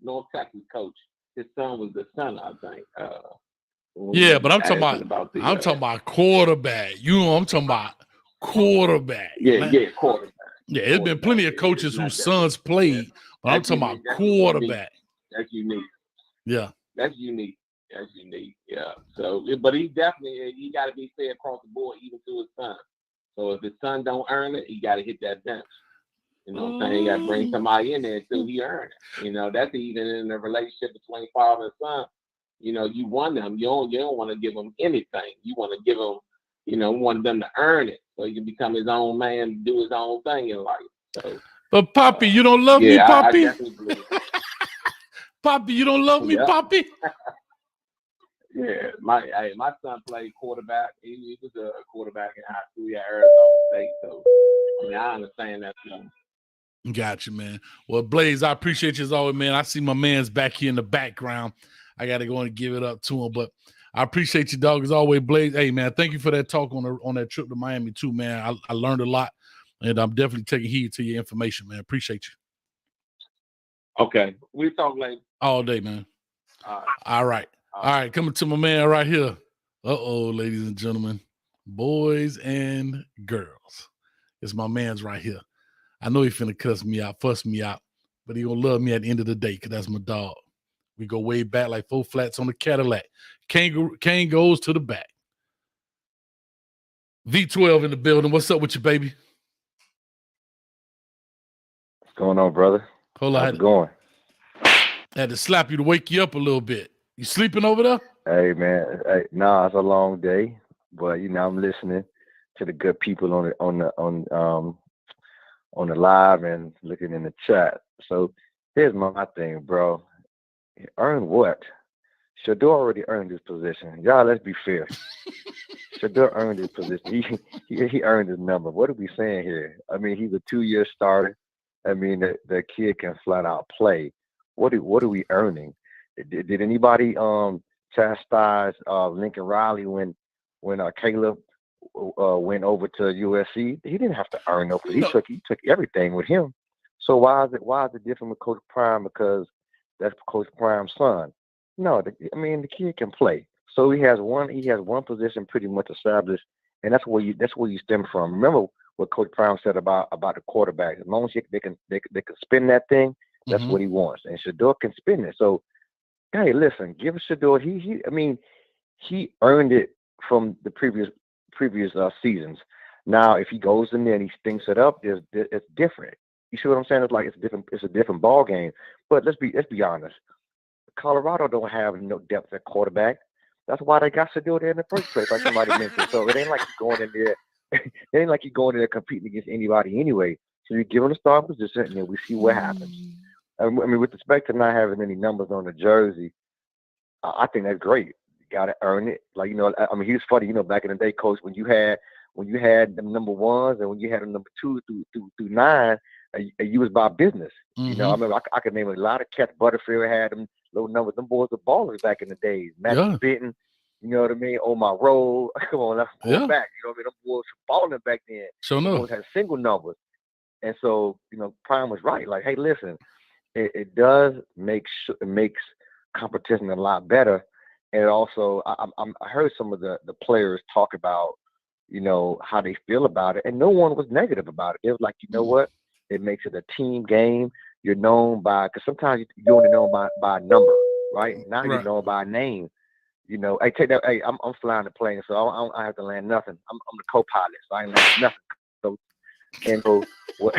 North Texas coach, his son was the son, I think. But I'm talking about quarterback. I'm talking about quarterback. Quarterback. Yeah, there's been plenty of coaches whose sons played, but I'm talking about quarterback. That's unique. Yeah. That's unique. Yeah. So, but he got to be fair across the board, even to his son. So if his son don't earn it, he got to hit that bench. You know what I'm saying? He got to bring somebody in there until he earn it. That's even in the relationship between father and son. You want them. You don't want to give them anything. You want to give them, want them to earn it so he can become his own man, do his own thing in life. So, but Poppy, you don't love me, Poppy? I definitely believe it. Poppy, you don't love me, Poppy? Yeah, my son played quarterback. He was a quarterback in high school at Arizona State. So, I understand that. Got you, man. Well, Blaze, I appreciate you as always, man. I see my man's back here in the background. I got to go and give it up to him, but I appreciate you, dog, as always, Blaze. Hey, man, thank you for that talk on that trip to Miami too, man. I learned a lot, and I'm definitely taking heed to your information, man. Appreciate you. Okay, we'll talk later. All day, man. All right. Coming to my man right here. Ladies and gentlemen, boys and girls. It's my man's right here. I know he finna cuss me out, fuss me out, but he gonna love me at the end of the day because that's my dog. We go way back like 4 flats on the Cadillac. Kane goes to the back. V12 in the building. What's up with you, baby? What's going on, brother? Hold on. How's it going? I had to slap you to wake you up a little bit. You sleeping over there? Hey, man. It's a long day, but I'm listening to the good people on the live and looking in the chat. So here's my thing, bro. Earn what? Shador already earned this position. Y'all, let's be fair. Shador earned this position. He earned his number. What are we saying here? I mean, he's a 2-year starter. I mean, the kid can flat out play. What are we earning? Did anybody chastise Lincoln Riley when Caleb went over to USC? He didn't have to earn no. He took everything with him. So why is it different with Coach Prime? Because that's Coach Prime's son. No, the kid can play. So he has one position pretty much established, and that's where you stem from. Remember what Coach Prime said about the quarterback. As long as they can spin that thing, that's Mm-hmm. what he wants. And Shador can spin it. So hey, listen, give Shador. He earned it from the previous seasons. Now, if he goes in there and he stinks it up, it's different. You see what I'm saying? It's like it's different. It's a different ball game. But let's be honest. Colorado don't have no depth at quarterback. That's why they got Shador there in the first place, like somebody mentioned. So it ain't like you're going in there. It ain't like you're going in there competing against anybody anyway. So you give him the starting position, and then we see what happens. I mean, with respect to not having any numbers on the jersey, I think that's great. You got to earn it. Like, I mean, he was funny. Back in the day, Coach, when you had them number ones and when you had them number 2 through 9, you was about business. Mm-hmm. I remember I could name a lot of cats. Butterfield had them low numbers. Them boys were ballers back in the days. Matthew Benton, you know what I mean? On my road. Come on, let's go back. You know what I mean? Them boys were balling back then. Sure them boys had single numbers. And so, Prime was right. Like, hey, listen, it does makes competition a lot better. And it also, I heard some of the players talk about, how they feel about it. And no one was negative about it. It was like, you know what? It makes it a team game. You're known by, because sometimes you're only known by a number, right? Now you're known by a name. Hey, take that. Hey, I'm flying the plane, so I have to land nothing. I'm the co-pilot, so I ain't land nothing. So, and so what?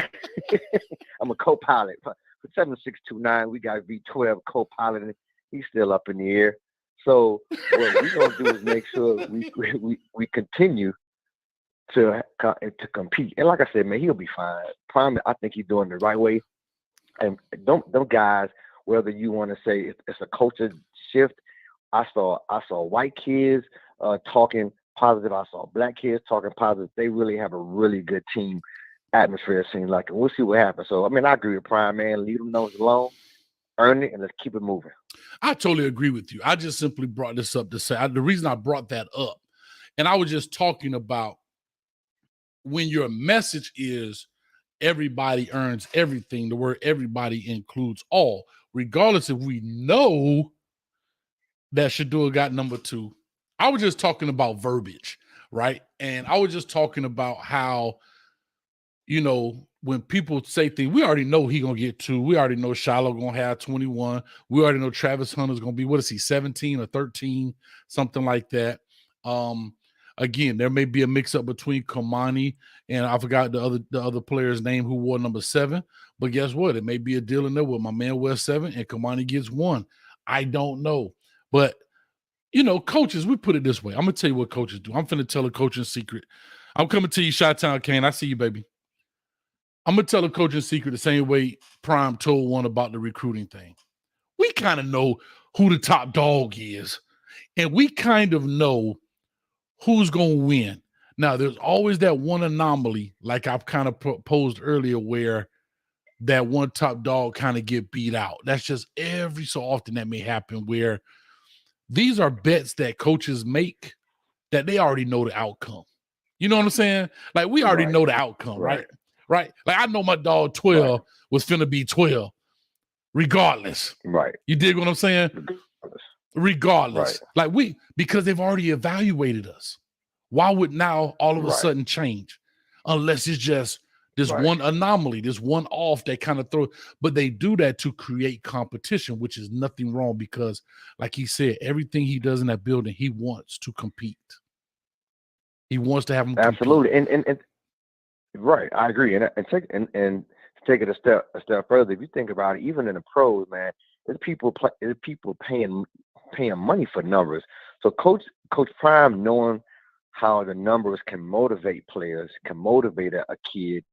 I'm a co-pilot. For 7629, we got V12 co-pilot, and he's still up in the air. So what we're gonna do is make sure we continue to compete. And like I said, man, he'll be fine. Prime, I think he's doing the right way. And don't guys, whether you want to say it's a culture shift. I saw white kids talking positive. I saw black kids talking positive. They really have a really good team atmosphere, it seems like. And we'll see what happens. So, I mean, I agree with Prime, man. Leave them those alone, earn it, and let's keep it moving. I totally agree with you. I just simply brought this up to say, the reason I brought that up, and I was just talking about when your message is everybody earns everything, the word everybody includes all, regardless if we know that Shador got number 2. I was just talking about verbiage, right? And I was just talking about how, when people say things, we already know he gonna get 2. We already know Shiloh gonna have 21. We already know Travis Hunter's gonna be, what is he, 17 or 13, something like that. Again, there may be a mix-up between Kamani and I forgot the other player's name who wore number 7. But guess what? It may be a deal in there where my man wears 7 and Kamani gets 1. I don't know. But, coaches, we put it this way. I'm going to tell you what coaches do. I'm finna tell a coaching secret. I'm coming to you, Chi-Town Kane. I see you, baby. I'm going to tell a coaching secret the same way Prime told one about the recruiting thing. We kind of know who the top dog is, and we kind of know who's going to win. Now, there's always that one anomaly, like I've kind of proposed earlier, where that one top dog kind of get beat out. That's just every so often that may happen, where these are bets that coaches make that they already know the outcome. You know what I'm saying? Like, we already know the outcome, right? Like, I know my dog 12 was finna be 12, regardless. Right. You dig what I'm saying? Regardless. Like, because they've already evaluated us. Why would now all of a sudden change? Unless it's just this one anomaly, this one off that kind of throw. But they do that to create competition, which is nothing wrong because, like he said, everything he does in that building, he wants to compete. He wants to have them absolutely compete. And right, I agree. And take it a step further. If you think about it, even in the pros, man, there's people paying money for numbers. So Coach Prime, knowing how the numbers can motivate players, can motivate a kid,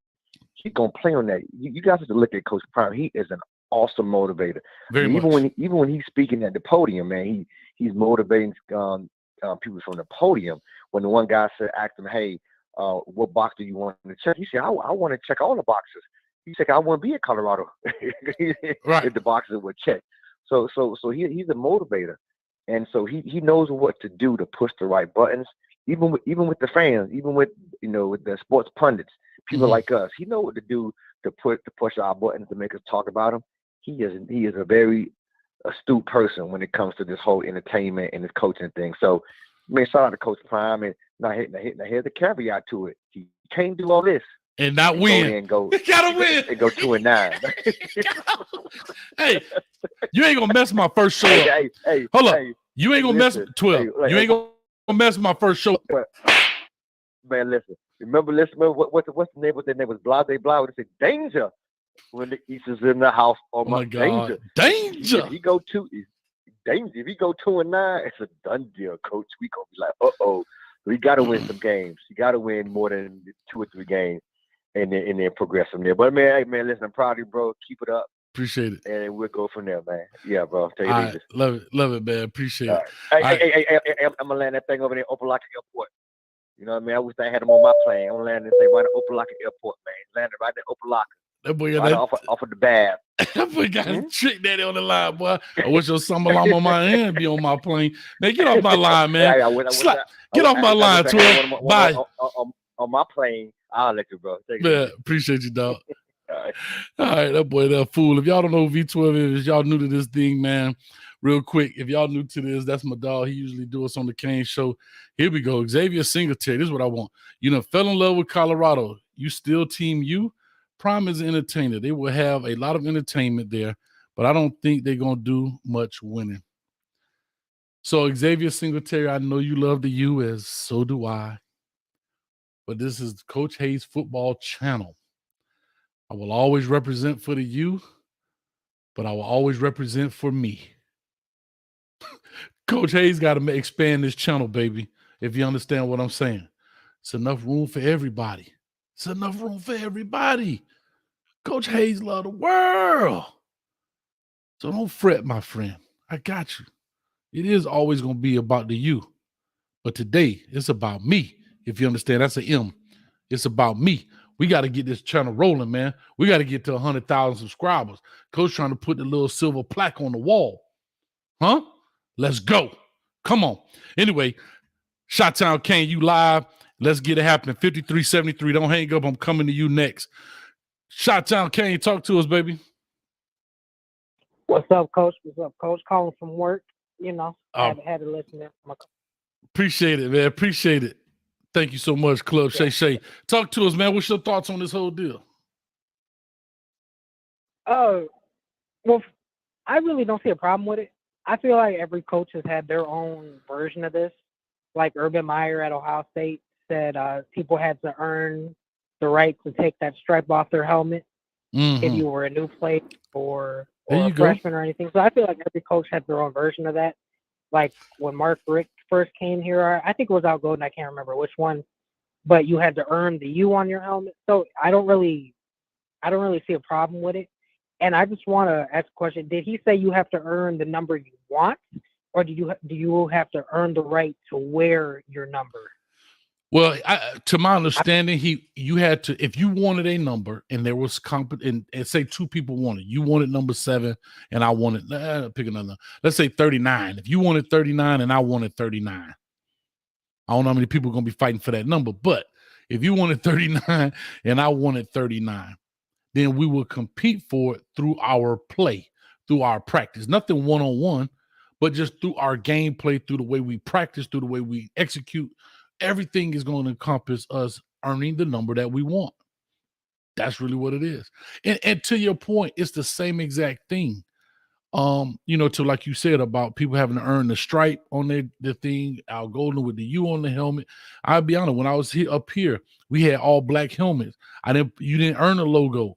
he's gonna play on that. You guys have to look at Coach Prime. He is an awesome motivator. Even when he's speaking at the podium, man, he's motivating people from the podium. When the one guy asked him, "Hey, what box do you want to check?" He said, "I want to check all the boxes." He said, "I want to be in Colorado if the boxes were checked." So he's a motivator, and so he knows what to do to push the right buttons. Even with the fans, even with with the sports pundits, people like us, he knows what to do to push our buttons to make us talk about him. He is a very astute person when it comes to this whole entertainment and this coaching thing. So, man, shout out to Coach Prime. And now here's the caveat to it. He can't do all this and not win. Go and go. You gotta win. And go 2-9. Hey, you ain't gonna mess my first show up. Hey, hold up. You ain't gonna mess with 12. You ain't gonna mess my first show. Man, listen. Remember what's the name? What their name was? Blase Blau. They said danger when the East is in the house. Oh my God. Danger. If he go 2-9, it's a done deal, Coach. We gonna be like, we gotta win some games. You gotta win more than 2 or 3 games, and then progress from there. But man, hey, man, listen, I'm proud of you, bro. Keep it up. Appreciate it. And we'll go from there, man. Yeah, bro. Tell you right. Love it, man. Appreciate it. Hey, I'm gonna land that thing over there, Opelika Airport. You know what I mean? I wish I had him on my plane. I'm gonna land this thing right at Opelika Airport, man. Land it right at Opelika. That boy right off of the bab. That boy got a trick daddy on the line, boy. I wish your summer llama on my hand be on my plane. Man, get off my line, man. Get off my line, 12. Bye. On my plane, I'll let you, bro. Man, appreciate you, dog. All right, that boy, that fool. If y'all don't know who V12 is, y'all new to this thing, man. Real quick, if y'all new to this, that's my dog. He usually do us on the Kane Show. Here we go. Xavier Singletary. This is what I want. You know, fell in love with Colorado. You still team you. Prime is an entertainer. They will have a lot of entertainment there, but I don't think they're going to do much winning. So, Xavier Singletary, I know you love the U, as so do I. But this is Coach Hayes Football Channel. I will always represent for the U, but I will always represent for me. Coach Hayes got to expand this channel, baby, if you understand what I'm saying. It's enough room for everybody. It's enough room for everybody. Coach Hayes love the world. So don't fret, my friend. I got you. It is always going to be about the you. But today, it's about me. If you understand, that's an M. It's about me. We got to get this channel rolling, man. We got to get to 100,000 subscribers. Coach trying to put the little silver plaque on the wall. Huh? Let's go. Come on. Anyway, Shot-Town Kane, you live. Let's get it happening. 5373. Don't hang up. I'm coming to you next. Shot-Town Kane, talk to us, baby. What's up, Coach? What's up, Coach? Calling from work. You know, had to listen to my. Appreciate it, man. Appreciate it. Thank you so much, Club Shay. Talk to us, man. What's your thoughts on this whole deal? Well, I really don't see a problem with it. I feel like every coach has had their own version of this. Like Urban Meyer at Ohio State said, people had to earn the right to take that stripe off their helmet if you were a new player or a freshman or anything. So I feel like every coach had their own version of that. Like when Mark Richt first came here, I think it was out Golden, I can't remember which one, but you had to earn the U on your helmet. So I don't really see a problem with it. And I just want to ask a question. Did he say you have to earn the number you want, or do you have to earn the right to wear your number? Well, to my understanding, you had to, if you wanted a number and there was and say 2 people wanted, you wanted number 7 and I wanted, pick another, let's say 39. If you wanted 39 and I wanted 39, I don't know how many people are going to be fighting for that number, but if you wanted 39 and I wanted 39, then we will compete for it through our play, through our practice. Nothing one-on-one, but just through our gameplay, through the way we practice, through the way we execute. Everything is going to encompass us earning the number that we want. That's really what it is. And to your point, it's the same exact thing. To like you said about people having to earn the stripe on the thing, Al Golden with the U on the helmet. I'll be honest, when I was up here, we had all black helmets. You didn't earn a logo.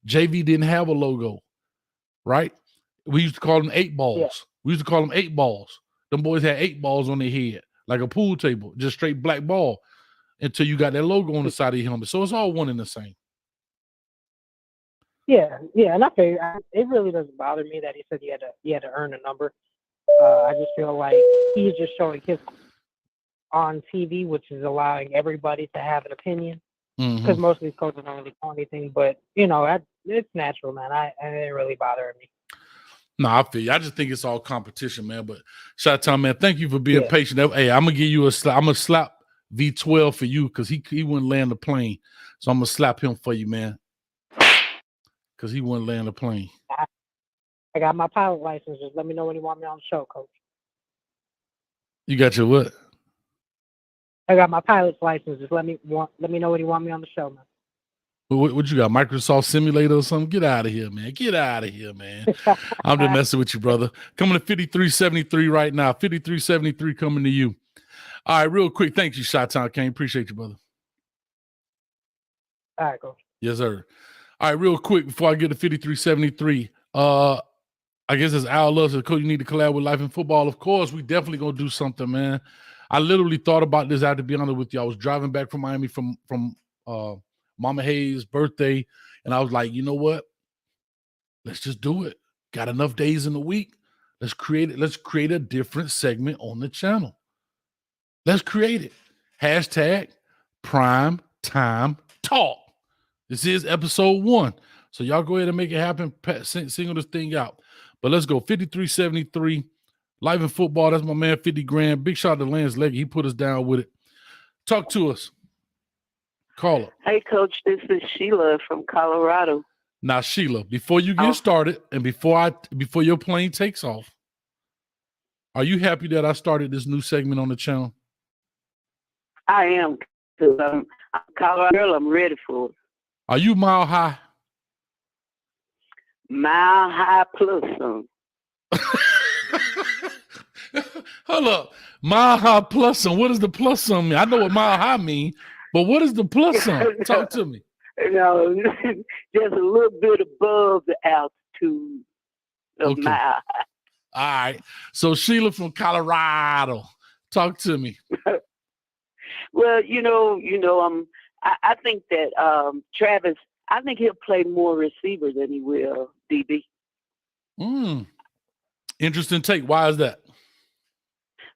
JV didn't have a logo, right? We used to call them 8 balls. Yeah. We used to call them 8 balls. Them boys had 8 balls on their head, like a pool table, just straight black ball until you got that logo on the side of your helmet. So it's all one and the same. Yeah, and I figure it really doesn't bother me that he said you had to earn a number. I just feel like he's just showing his on TV, which is allowing everybody to have an opinion. Because most of these coaches don't really call anything, but it's natural, man. It didn't really bother me. No, I feel you. I just think it's all competition, man. But Shot-Town, man, thank you for being patient. Hey, I'm gonna give you a slap. I'm gonna slap V12 for you because he wouldn't land the plane. So I'm gonna slap him for you, man. Because he wouldn't land the plane. I got my pilot license. Just let me know when you want me on the show, Coach. You got your what? I got my pilot's license. Just let me know when you want me on the show, man. What you got? Microsoft Simulator or something? Get out of here, man. Get out of here, man. I'm just messing with you, brother. Coming to 5373 right now. 5373 coming to you. All right, real quick. Thank you, Shot-Town Kane. Appreciate you, brother. All right, Coach. Yes, sir. All right, real quick before I get to 5373. I guess as Al loves it, Coach, you need to collab with Life in Football. Of course, we definitely gonna do something, man. I literally thought about this. I have to be honest with you. I was driving back from Miami from Mama Hayes' birthday, and I was like, you know what? Let's just do it. Got enough days in the week. Let's create it. Let's create a different segment on the channel. Let's create it. Hashtag Prime Time Talk. This is episode 1. So y'all go ahead and make it happen. Single this thing out. But let's go. 5373. Live in Football. That's my man, 50 grand. Big shout out to Lance Leggy. He put us down with it. Talk to us. Call her. Hey, Coach, this is Sheila from Colorado. Now, Sheila, before you get started and before your plane takes off, are you happy that I started this new segment on the channel? I am. Because I'm a Colorado girl. I'm ready for it. Are you Mile High? Mile High plus some. Hold up. Mile High plus some. What does the plus some mean? I know what Mile High mean, but what is the plus some? Talk to me. No, just a little bit above the altitude of Mile High. All right. So Sheila from Colorado. Talk to me. Well, I think that Travis, I think he'll play more receiver than he will DB. Interesting take. Why is that?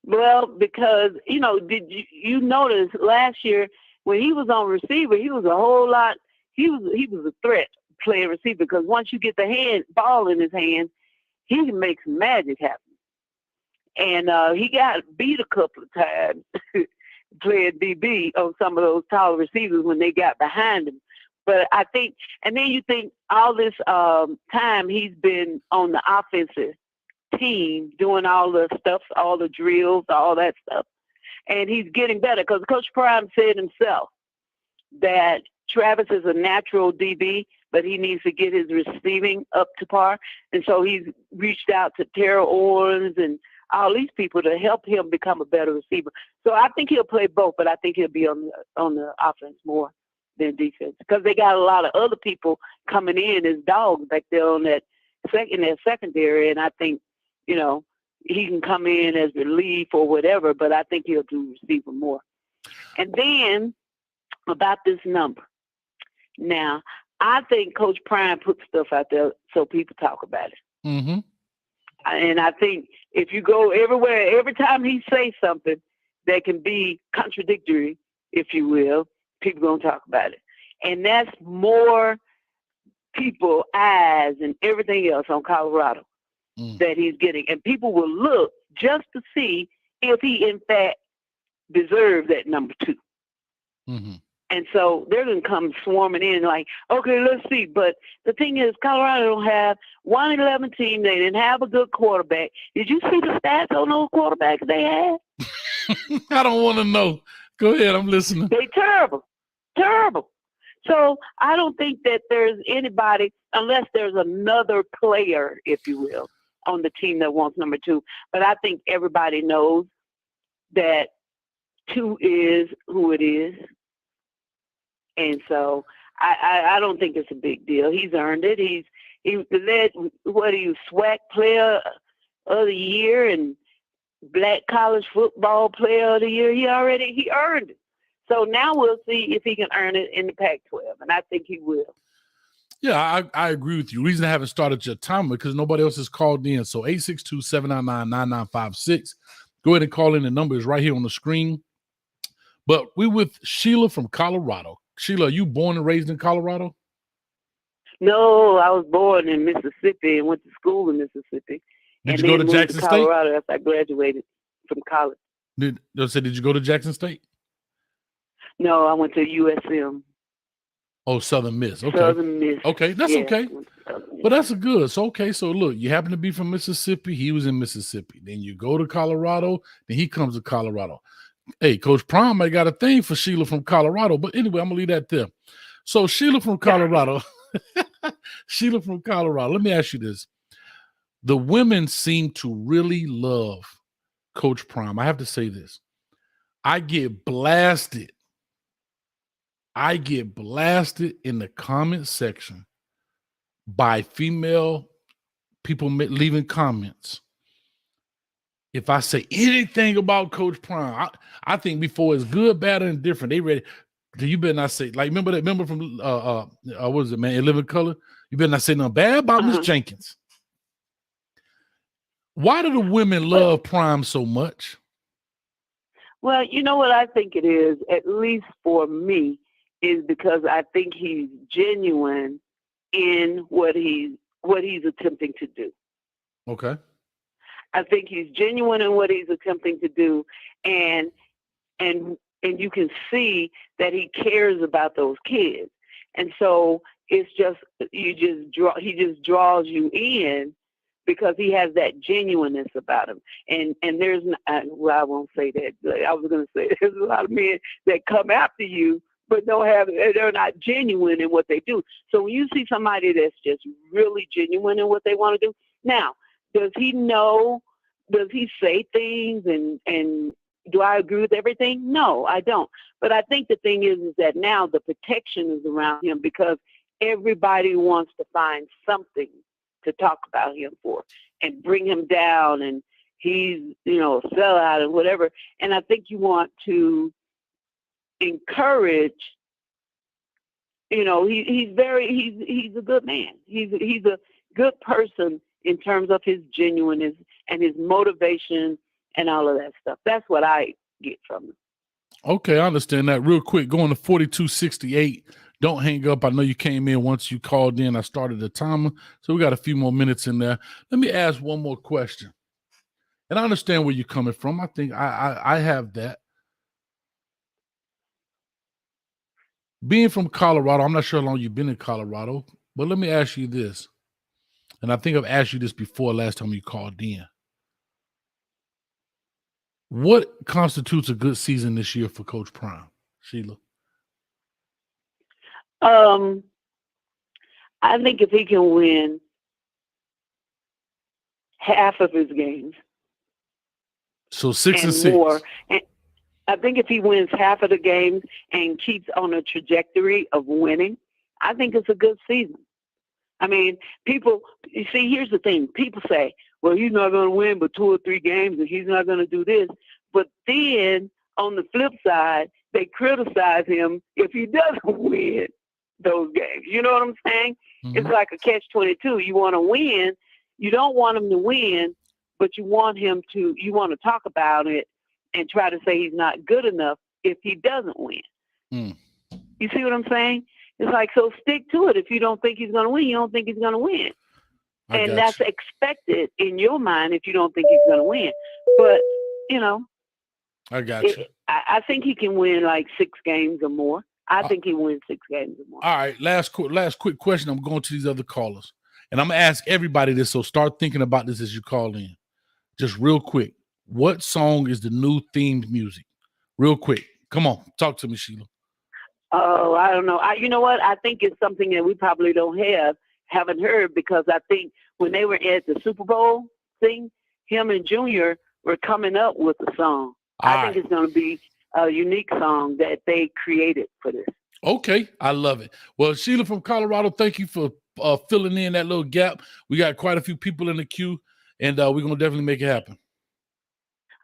Well, because, did you notice last year when he was on receiver, he was a whole lot, he was a threat playing receiver because once you get the ball in his hand, he can make some magic happen. And he got beat a couple of times playing DB on some of those tall receivers when they got behind him. But I think, and then you think all this time he's been on the offensive team doing all the stuff, all the drills, all that stuff. And he's getting better because Coach Prime said himself that Travis is a natural DB, but he needs to get his receiving up to par. And so he's reached out to Terrell Owens and all these people to help him become a better receiver. So I think he'll play both, but I think he'll be on the offense more than defense because they got a lot of other people coming in as dogs back there on that secondary. And I think, he can come in as relief or whatever, but I think he'll do receiver more. And then about this number. Now, I think Coach Prime put stuff out there so people talk about it. Mm-hmm. And I think if you go everywhere, every time he says something that can be contradictory, if you will, people going to talk about it. And that's more people eyes and everything else on Colorado that he's getting. And people will look just to see if he, in fact, deserves that number 2. Mm-hmm. And so they're going to come swarming in like, okay, let's see. But the thing is, Colorado don't have 1-11 team. They didn't have a good quarterback. Did you see the stats on those quarterbacks they had? I don't want to know. Go ahead. I'm listening. They terrible. Terrible. So I don't think that there's anybody, unless there's another player, if you will, on the team that wants number 2. But I think everybody knows that 2 is who it is. And so I don't think it's a big deal. He's earned it. He led SWAC player of the year and Black College Football player of the year. He earned it. So now we'll see if he can earn it in the Pac-12, and I think he will. Yeah, I agree with you. The reason I haven't started your timer because nobody else has called in. So 862-799-9956. Go ahead and call in. The number is right here on the screen. But we're with Sheila from Colorado. Sheila, are you born and raised in Colorado? No, I was born in Mississippi and went to school in Mississippi. Did you go to Jackson State? Colorado after I graduated from college. Did you go to Jackson State? No, I went to USM. Oh, Southern Miss. Okay. Southern Miss. Okay, that's Yeah, okay. But that's a good. So okay, so look, you happen to be from Mississippi. He was in Mississippi. Then you go to Colorado. Then he comes to Colorado. Hey, Coach Prime, I got a thing for Sheila from Colorado. But anyway, I'm gonna leave that there. So Sheila from Colorado. Sheila from Colorado. Let me ask you this. The women seem to really love Coach Prime. I have to say this. I get blasted in the comment section by female people leaving comments. If I say anything about Coach Prime, I think before it's good, bad, and indifferent, they ready. You better not say, like, remember from what is it, man? In Living Color? You better not say nothing bad about Miss Jenkins. Why do the women love Prime so much? Well, you know what I think it is, at least for me, is because I think he's genuine in what he's attempting to do. Okay. I think he's genuine in what he's attempting to do, and you can see that he cares about those kids. And so it's just he just draws you in because he has that genuineness about him. And there's I won't say that. I was going to say there's a lot of men that come after you but they're not genuine in what they do. So when you see somebody that's just really genuine in what they want to do, now, does he know? Does he say things and do I agree with everything? No, I don't. But I think the thing is that now the protection is around him because everybody wants to find something to talk about him for and bring him down, and he's, a sellout and whatever. And I think you want to encourage, he's a good man. He's a good person in terms of his genuineness and his motivation and all of that stuff. That's what I get from him. Okay, I understand that. Real quick, going to 4268. Don't hang up. I know you came in once you called in. I started the timer, so we got a few more minutes in there. Let me ask one more question. And I understand where you're coming from. I think I have that. Being from Colorado, I'm not sure how long you've been in Colorado, but let me ask you this. And I think I've asked you this before last time you called in. What constitutes a good season this year for Coach Prime, Sheila? I think if he can win half of his games. So 6 and 6. More, and I think if he wins half of the games and keeps on a trajectory of winning, I think it's a good season. I mean, people, you see, here's the thing. People say, well, he's not going to win but 2 or 3 games and he's not going to do this. But then on the flip side, they criticize him if he doesn't win those games. You know what I'm saying? Mm-hmm. It's like a catch-22. You want to win. You don't want him to win, but you want to talk about it and try to say he's not good enough if he doesn't win. Mm. You see what I'm saying? It's like, so stick to it. If you don't think he's going to win, you don't think he's going to win. And that's expected in your mind if you don't think he's going to win. But, I got you. I think he can win like 6 games or more. I think he wins 6 games or more. All right, last quick question. I'm going to these other callers. And I'm going to ask everybody this, so start thinking about this as you call in. Just real quick. What song is the new themed music? Real quick. Come on. Talk to me, Sheila. Oh, I don't know. You know what? I think it's something that we probably haven't heard, because I think when they were at the Super Bowl thing, him and Junior were coming up with a song. I think it's going to be a unique song that they created for this. Okay. I love it. Well, Sheila from Colorado, thank you for filling in that little gap. We got quite a few people in the queue, and we're going to definitely make it happen.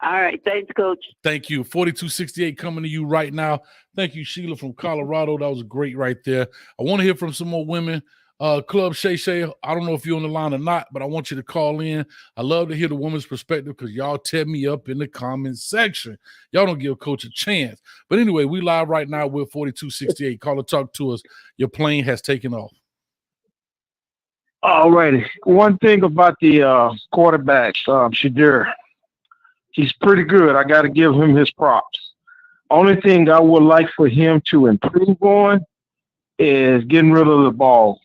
All right. Thanks, Coach. Thank you. 4268 coming to you right now. Thank you, Sheila from Colorado. That was great right there. I want to hear from some more women. Club Shay, I don't know if you're on the line or not, but I want you to call in. I love to hear the woman's perspective because y'all tear me up in the comments section. Y'all don't give Coach a chance. But anyway, we live right now with 4268. Call or talk to us. Your plane has taken off. All righty. One thing about the quarterback, Shadir, he's pretty good. I got to give him his props. Only thing I would like for him to improve on is getting rid of the ball,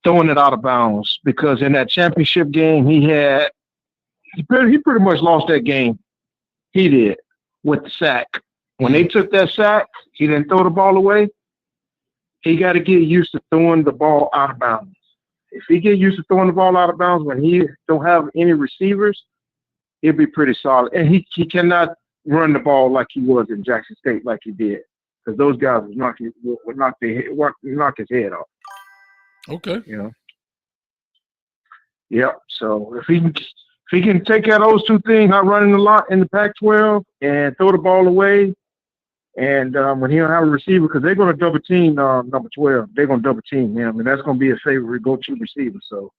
throwing it out of bounds. Because in that championship game, he pretty much lost that game. He did with the sack. When they took that sack, he didn't throw the ball away. He got to get used to throwing the ball out of bounds. If he get used to throwing the ball out of bounds when he don't have any receivers, he'll be pretty solid. And he cannot run the ball like he was in Jackson State, like he did, because those guys would knock his head off. Okay. You know. Yep. So if he can take care of those two things, not running a lot in the Pac-12 and throw the ball away, and when he don't have a receiver, because they're going to double team number 12, they're going to double team him, and that's going to be a favorite go-to receiver. So,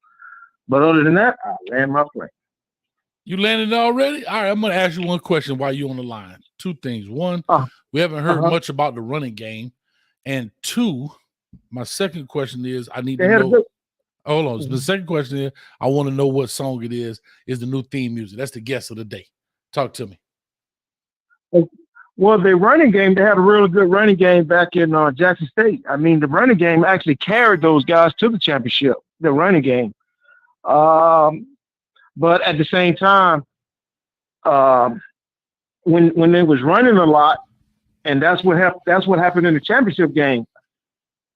but other than that, I land my plane. You landed already? All right, I'm going to ask you one question while you're on the line. Two things. One, we haven't heard much about the running game. And two, my second question is I need to know. Hold on. The second question is I want to know what song it is the new theme music. That's the guess of the day. Talk to me. Well, the running game, they had a really good running game back in Jackson State. I mean, the running game actually carried those guys to the championship, the running game. But at the same time, when they was running a lot, and that's what happened in the championship game.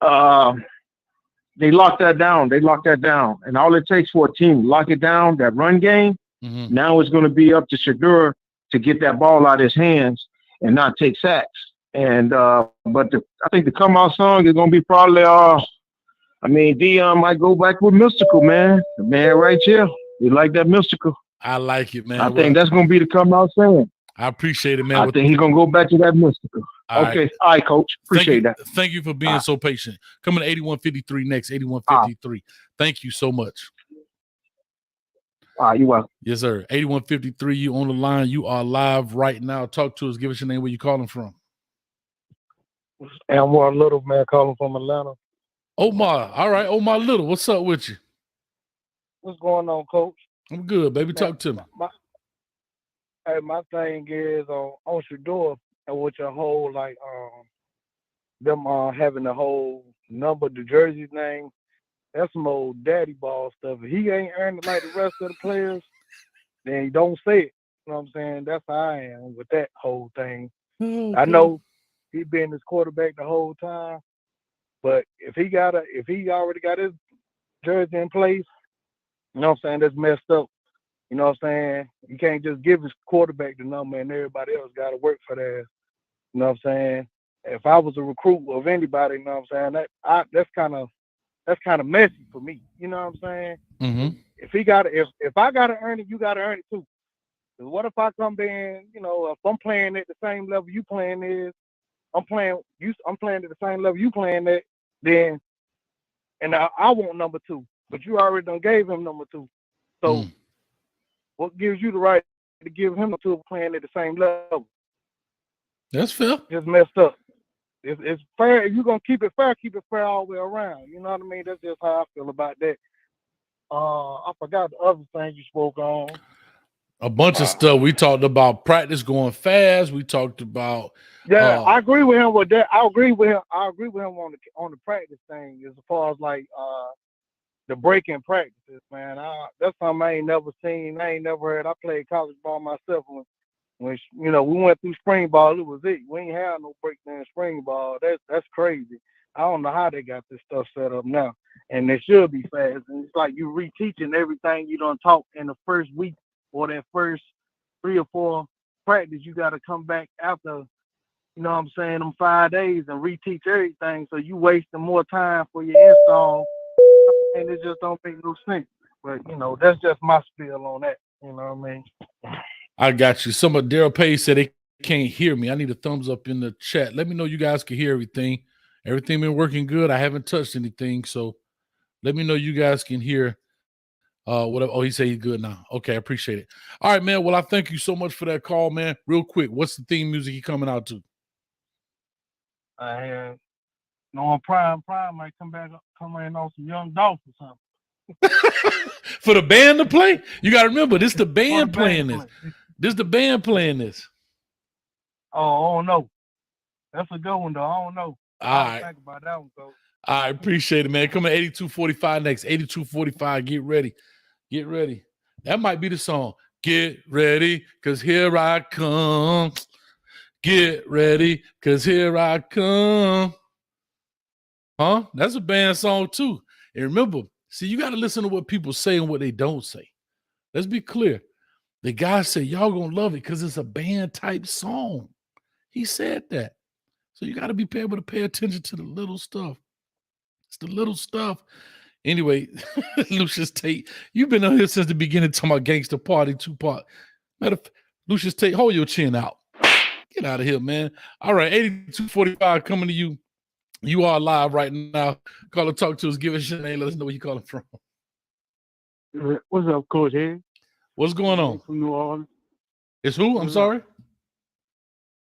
They locked that down. And all it takes for a team to lock it down, that run game, now it's going to be up to Shedeur to get that ball out of his hands and not take sacks. And but I think the come out song is going to be probably Dion might go back with Mystical, man. The man right here. You like that Mystical? I like it, man. I think that's going to be the come out song. I appreciate it, man. I think he's going to go back to that Mystical. Okay. All right, Coach. Appreciate that. Thank you for being so patient. Coming to 8153 next, 8153. Thank you so much. You're welcome. Yes, sir. 8153, you on the line. You are live right now. Talk to us. Give us your name. Where you calling from? Omar Little, man, calling from Atlanta. Omar. All right, Omar Little. What's up with you? What's going on, Coach? I'm good, baby. Talk to me. My thing is on Shedeur and with your whole them having the whole number, the jersey name. That's some old daddy ball stuff. If he ain't earned it like the rest of the players, then don't say it. You know what I'm saying? That's how I am with that whole thing. Okay. I know he been his quarterback the whole time, but if he already got his jersey in place, you know what I'm saying, that's messed up. You know what I'm saying? You can't just give his quarterback the number and everybody else got to work for that. You know what I'm saying? If I was a recruit of anybody, you know what I'm saying, that's kind of messy for me. You know what I'm saying? Mm-hmm. If I gotta earn it, you gotta earn it too. Because what if I come in, if I'm playing at the same level you playing is, I'm playing at the same level you playing at, then, and I want number 2, but you already done gave him number 2. So what gives you the right to give him a 2 playing at the same level? That's fair. Just messed up. It's fair. If you're gonna keep it fair all the way around. You know what I mean? That's just how I feel about that. I forgot the other thing you spoke on. A bunch of stuff. We talked about practice going fast. We talked about I agree with him with that. I agree with him on the practice thing as far as the breaking practices, man. That's something I ain't never seen. I ain't never heard. I played college ball myself when we went through spring ball. It was it. We ain't had no breakdown in spring ball. That's crazy. I don't know how they got this stuff set up now, and it should be fast. And it's like you reteaching everything you done taught in the first week or that first 3 or 4 practice. You got to come back after, you know what I'm saying, them 5 days and reteach everything. So you wasting more time for your install, and it just don't make no sense. But that's just my spiel on that. You know what I mean? I got you. Some of Daryl Page said they can't hear me. I need a thumbs up in the chat. Let me know you guys can hear everything. Everything been working good. I haven't touched anything, so let me know you guys can hear. Whatever. Oh, he said he's good now. Okay, I appreciate it. All right, man. Well, I thank you so much for that call, man. Real quick, what's the theme music he coming out to? On Prime might come in on some Young Dolph or something. For the band to play? You got to remember, this the band playing this. This the band playing this. Oh, I don't know. That's a good one, though. I don't know. All right. Think about that one, Coach. I appreciate it, man. Come on, 8245 next. 8245. Get ready. Get ready. That might be the song. Get ready, because here I come. Get ready, because here I come. Huh? That's a band song, too. And remember, see, you got to listen to what people say and what they don't say. Let's be clear. The guy said, y'all going to love it because it's a band-type song. He said that. So you got to be able to pay attention to the little stuff. It's the little stuff. Anyway, Lucius Tate, you've been on here since the beginning talking about Gangster Party 2-part. Lucius Tate, hold your chin out. Get out of here, man. All right, 8245 coming to you. You are live right now. Call or talk to us. Give us your name. Let us know where you're calling from. What's up, Coach Hayes? What's going on? From New Orleans. It's who? I'm sorry?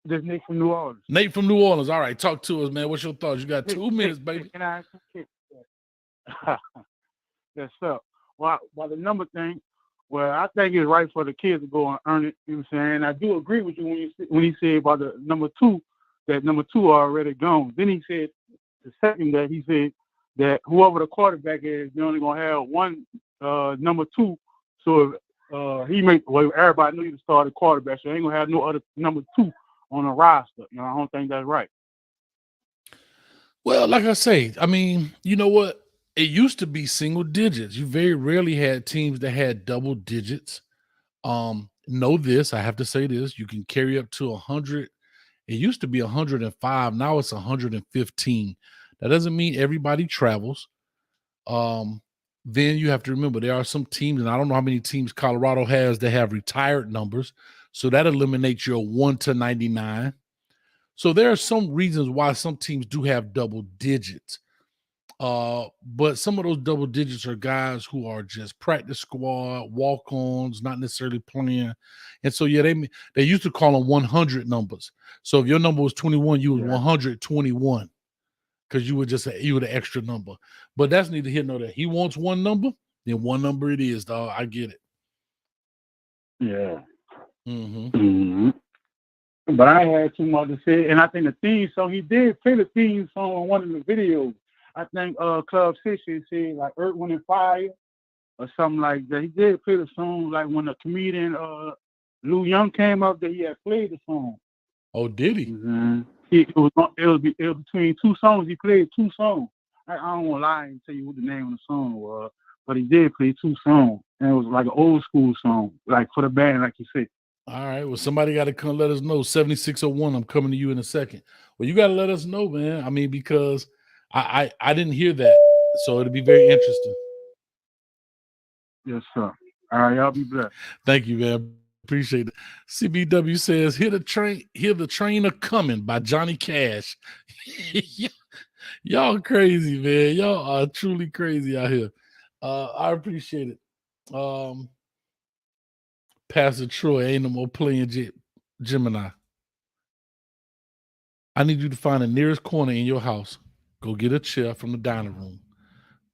This Nick from New Orleans. Nate from New Orleans. All right, talk to us, man. What's your thoughts? You got 2 minutes, baby. Can I ask you? Yes, sir. Well, the number thing, well, I think it's right for the kids to go and earn it. You know what I'm saying? I do agree with you when you say about the number 2, that number 2 are already gone. Then he said the second that he said that whoever the quarterback is, they're only gonna have one number 2. So everybody knew he was started quarterback, so they ain't gonna have no other number 2 on the roster. You know, I don't think that's right. Well, like I say, I mean, you know what? It used to be single digits. You very rarely had teams that had double digits. Know this, I have to say this, you can carry up to 100. It used to be 105. Now it's 115. That doesn't mean everybody travels. Then you have to remember there are some teams, and I don't know how many teams Colorado has that have retired numbers. So that eliminates your 1 to 99. So there are some reasons why some teams do have double digits. But some of those double digits are guys who are just practice squad, walk-ons, not necessarily playing. And so, yeah, they used to call them 100 numbers. So if your number was 21, you was 121 because you were the extra number. But that's neither here nor there. He wants one number, then one number it is, dog. I get it. Yeah. Mm-hmm. But I had too much to say, and I think the theme song, he did play the theme song on one of the videos. I think Club 60 said like Earth, Wind and Fire or something like that. He did play the song like when the comedian Lou Young came up that he had played the song. Oh, did he? Mm-hmm. It was between 2 songs. He played 2 songs. I don't want to lie and tell you what the name of the song was, but he did play 2 songs, and it was like an old school song, like for the band, like you said. All right. Well, somebody got to come let us know. 7601. I'm coming to you in a second. Well, you got to let us know, man. I mean, because I didn't hear that, so it'll be very interesting. Yes, sir. All right, y'all be blessed. Thank you, man. Appreciate it. CBW says, hear the train a coming by Johnny Cash. Y'all crazy, man. Y'all are truly crazy out here. I appreciate it. Pastor Troy, ain't no more playing Gemini. I need you to find the nearest corner in your house. Go get a chair from the dining room.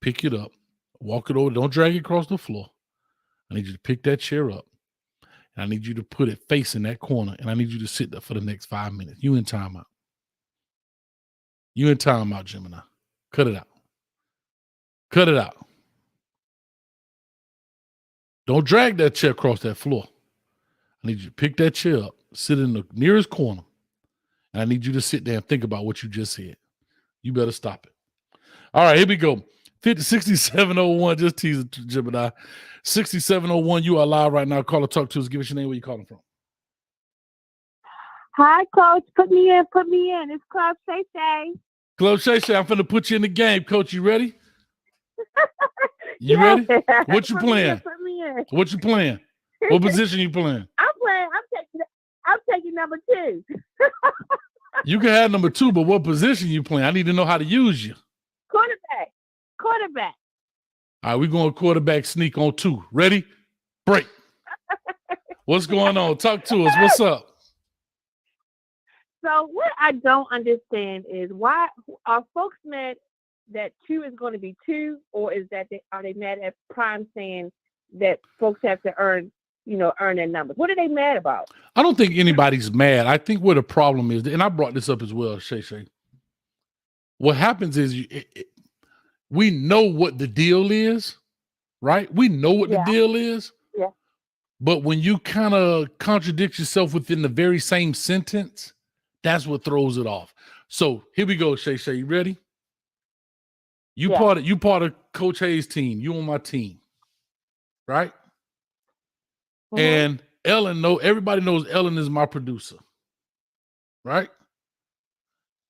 Pick it up. Walk it over. Don't drag it across the floor. I need you to pick that chair up. And I need you to put it facing that corner. And I need you to sit there for the next 5 minutes. You in timeout. You in timeout, Gemini. Cut it out. Cut it out. Don't drag that chair across that floor. I need you to pick that chair up, sit in the nearest corner, and I need you to sit there and think about what you just said. You better stop it. All right, here we go. 6701, just teasing Gemini. 6701, you are live right now. Call or talk to us. Give us your name, where you calling from. Hi, Coach. Put me in. It's Club Shay Shay. Club Shay Shay, I'm finna put you in the game. Coach, you ready? You ready? What you playing? Put me in. What you playing? What position you playing? I'm taking number 2. You can have number 2, but what position you playing? I need to know how to use you. Quarterback. All right, we're going quarterback sneak on 2. Ready? Break. What's going on? Talk to us. What's up? So what I don't understand is why are folks mad that 2 is going to be 2, or is that are they mad at Prime saying that folks have to earn their numbers? What are they mad about? I don't think anybody's mad. I think where the problem is, and I brought this up as well, Shay Shay. what happens is we know what the deal is, right? We know what the deal is. Yeah. But when you kind of contradict yourself within the very same sentence, that's what throws it off. So here we go, Shay. You ready? You part of Coach Hayes' team. You on my team, right? Mm-hmm. And everybody knows Ellen is my producer, right?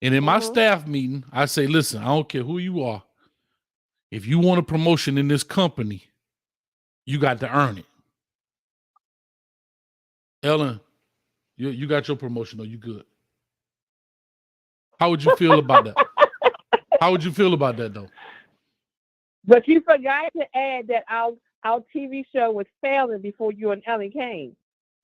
And in my staff meeting, I say, listen, I don't care who you are. If you want a promotion in this company, you got to earn it. Ellen, you got your promotion, though. You good. How would you feel about that? How would you feel about that, though? But you forgot to add that our TV show was failing before you and Ellen came.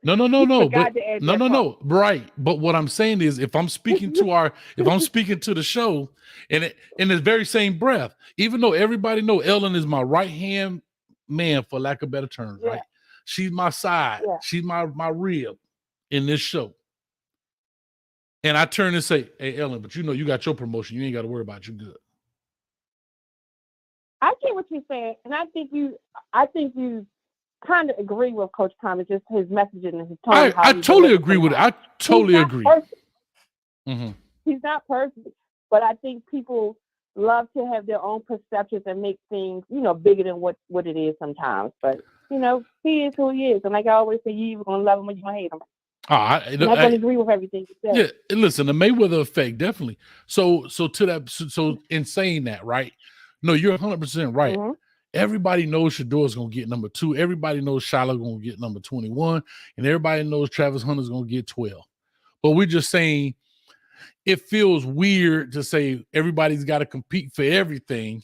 No. Right. But what I'm saying is, if I'm speaking to the show, and in the very same breath, even though everybody know Ellen is my right hand man, for lack of better terms, right? She's my side. Yeah. She's my rib in this show. And I turn and say, hey, Ellen, but you got your promotion. You ain't got to worry about it. You good. I get what you're saying, and I think you kind of agree with Coach Thomas, just his messaging and his tone. I totally agree with it. I totally agree. Mm-hmm. He's not perfect, but I think people love to have their own perceptions and make things, bigger than what it is sometimes. But he is who he is, and like I always say, you either gonna love him or you gonna hate him. I'm not gonna agree with everything you said. Yeah, listen, the Mayweather effect, definitely. So in saying that, right? No, you're 100% right. Mm-hmm. Everybody knows Shadour's gonna get number 2. Everybody knows Shiloh gonna get number 21, and everybody knows Travis Hunter's gonna get 12. But we're just saying it feels weird to say everybody's got to compete for everything,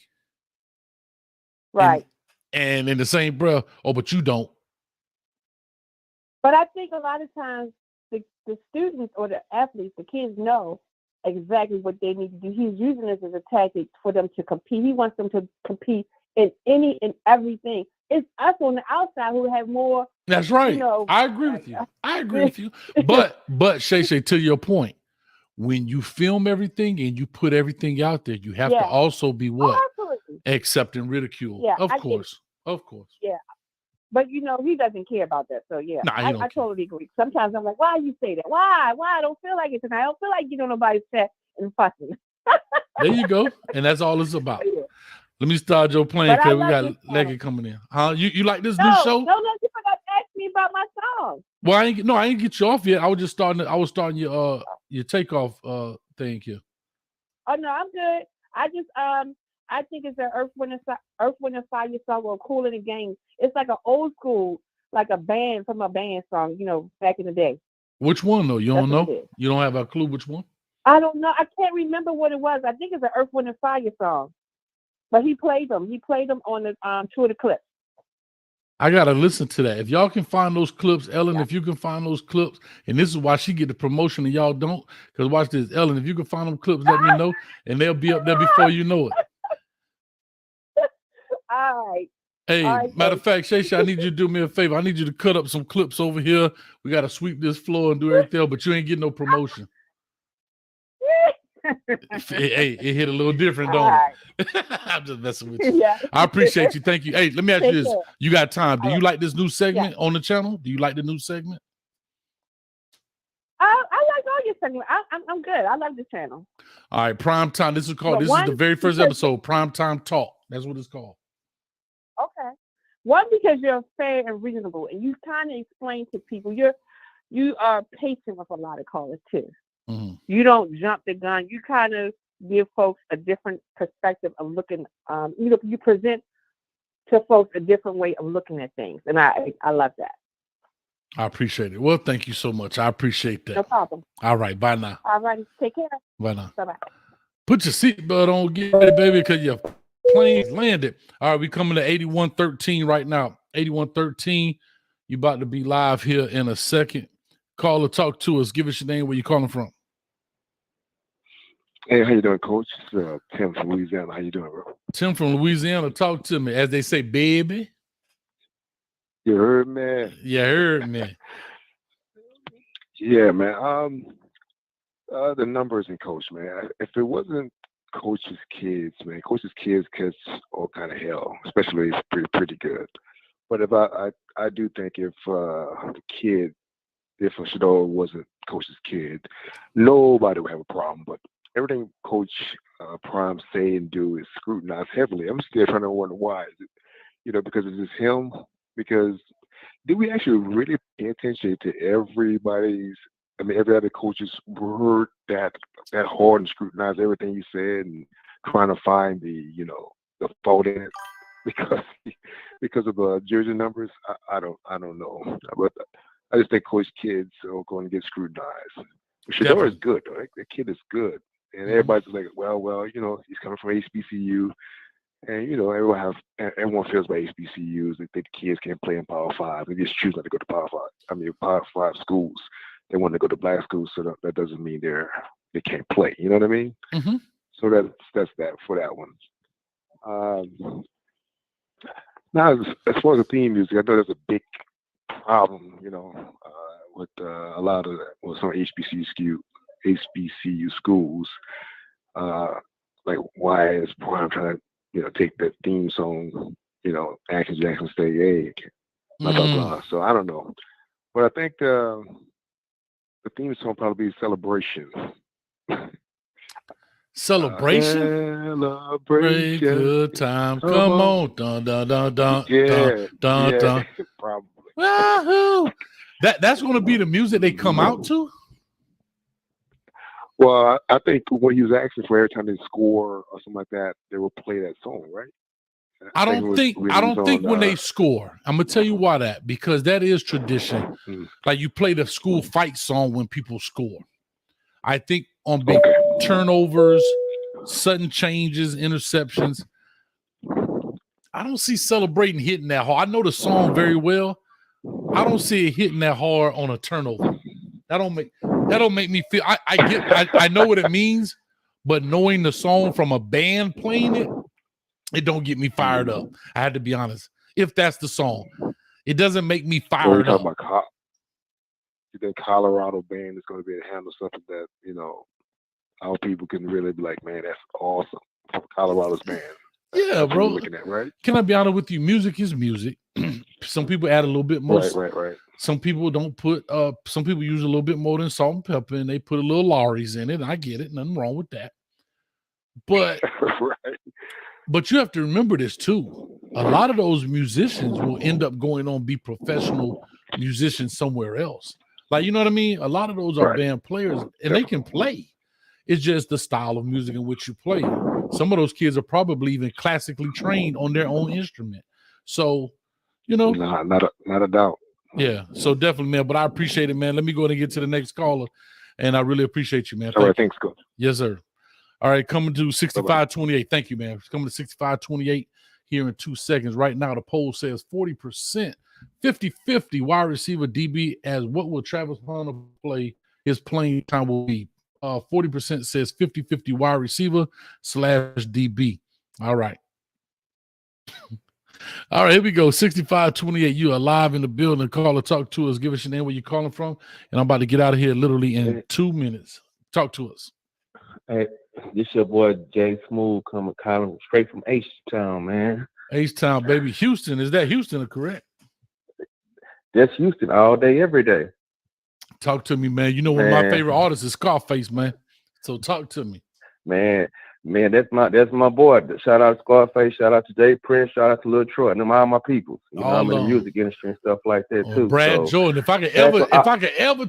right? And in the same breath, but you don't. But I think a lot of times the students or the athletes, the kids know exactly what they need to do. He's using this as a tactic for them to compete. He wants them to compete in any and everything. It's us on the outside who have more. That's right. I agree with you. But Shay, to your point, when you film everything and you put everything out there, you have to also be what? Accepting ridicule. Yeah, of course. Yeah. But he doesn't care about that. So yeah, I totally agree. Sometimes I'm like, why you say that? Why? I don't feel like it tonight. I don't feel like on nobody's chat and fussing. There you go. And that's all it's about. Yeah. Let me start your plan because we got Leggy coming in. Huh? You like this new show? No, you forgot to ask me about my song. Well, I ain't get you off yet. I was starting your takeoff thing here. Oh no, I'm good. I think it's an Earth, Wind and Fire song or Cool in the Game. It's like an old school, like a band from a band song, back in the day. Which one though? You don't know? You don't have a clue which one? I don't know. I can't remember what it was. I think it's an Earth, Wind and Fire song. But he played them. He played them on the two of the clips. I gotta listen to that. If y'all can find those clips, Ellen, if you can find those clips, and this is why she get the promotion and y'all don't, because watch this, Ellen, if you can find them clips, let me know, and they'll be up there before you know it. All right. Hey, matter of fact, Shay, I need you to do me a favor. I need you to cut up some clips over here. We got to sweep this floor and do everything, but you ain't getting no promotion. Hey, it hit a little different, don't it? I'm just messing with you. Yeah. I appreciate you. Thank you. Hey, let me ask you this. You got time. Do you like this new segment on the channel? Do you like the new segment? I like all your segments. I'm good. I love the channel. All right, Prime Time. This is the very first episode, Prime Time Talk. That's what it's called. Okay. One, because you're fair and reasonable, and you kind of explain to people. You are patient with a lot of callers too. Mm-hmm. You don't jump the gun. You kind of give folks a different perspective of looking. You present to folks a different way of looking at things, and I love that. I appreciate it. Well, thank you so much. I appreciate that. No problem. All right, bye now. All right, take care. Bye now. Bye-bye. Put your seatbelt on, get ready, baby, because your plane's landed. All right, we coming to 8113 right now. 8113. You about to be live here in a second. Call or talk to us. Give us your name, where you calling from. Hey, how you doing, Coach? It's Tim from Louisiana. How you doing, bro? Tim from Louisiana. Talk to me. As they say, baby. You heard me? You heard me. Yeah, man. The numbers in Coach, man. If it wasn't coaches' kids, man. Coaches' kids catch all kind of hell, especially if it's pretty good. But if I do think if the kid, if Shador wasn't coach's kid, nobody would have a problem. But everything Coach Prime say and do is scrutinized heavily. I'm still trying to wonder why. Is it, because it's just him? Because did we actually really pay attention to everybody's? I mean, every other coach's word that hard and scrutinize everything you said and trying to find the fault in it because of the jersey numbers. I don't know, but I just think coach kids are going to get scrutinized. Shador is good though. That kid is good, and everybody's like, well, he's coming from HBCU. And everyone feels about HBCUs. They think kids can't play in Power 5. They just choose not to go to Power 5. I mean, Power 5 schools. They want to go to black schools, so that doesn't mean they can't play. You know what I mean? Mm-hmm. So that's that for that one. Now, as far as the theme music, I know there's a big problem. With a lot of some HBCU schools. Like why is Prime trying to take that theme song, Action Jackson Stay Egg, blah, blah, blah. So I don't know. But I think the theme song probably be Celebration. Celebration? Celebration. Good time. Come on. Dun, dun, dun, dun, Yeah, dun, dun. probably. Wahoo! That's going to be the music they come out to? Well, I think when he was asking for every time they score or something like that, they will play that song, right? I don't think when they score. I'm gonna tell you why that, because that is tradition. Like you play the school fight song when people score. I think on big turnovers, sudden changes, interceptions, I don't see celebrating hitting that hard. I know the song very well. I don't see it hitting that hard on a turnover. That don't make me feel. I know what it means, but knowing the song from a band playing it don't get me fired up. I had to be honest. If that's the song, it doesn't make me fired up. You think Colorado band is going to be able to handle something that our people can really be like, man, that's awesome. Colorado's band. Yeah, that's bro. What we're looking at, right? Can I be honest with you? Music is music. Some people add a little bit more. Right. Some people don't put. Some people use a little bit more than salt and pepper, and they put a little Lawry's in it. I get it. Nothing wrong with that. But right. But you have to remember this too. A lot of those musicians will end up going on be professional musicians somewhere else. Like, you know what I mean? A lot of those are band players, and they can play. It's just the style of music in which you play. Some of those kids are probably even classically trained on their own instrument. So, not a doubt. Yeah, so definitely, man. But I appreciate it, man. Let me go ahead and get to the next caller, and I really appreciate you, man. All right, thanks, Coach. Yes, sir. All right, coming to 6528. Thank you, man. It's coming to 6528 here in 2 seconds. Right now, the poll says 40%, 50-50 wide receiver DB as what will Travis Hunter play? His playing time will be. 40% says 50-50 wide receiver / DB. All right. All right, here we go. 6528. You are live in the building. Call or talk to us. Give us your name, where you're calling from. And I'm about to get out of here literally in 2 minutes. Talk to us. Hey, this your boy Jay Smooth calling straight from H-Town, man. H-Town, baby. Houston. Is that Houston correct? That's Houston all day, every day. Talk to me, man. You know one of my favorite artists is Scarface, man. So talk to me. Man, that's my boy. Shout out to Scarface, shout out to Jay Prince, shout out to Lil Troy, and them all my people. I'm in the music industry and stuff like that too. Brad Jordan. If I could ever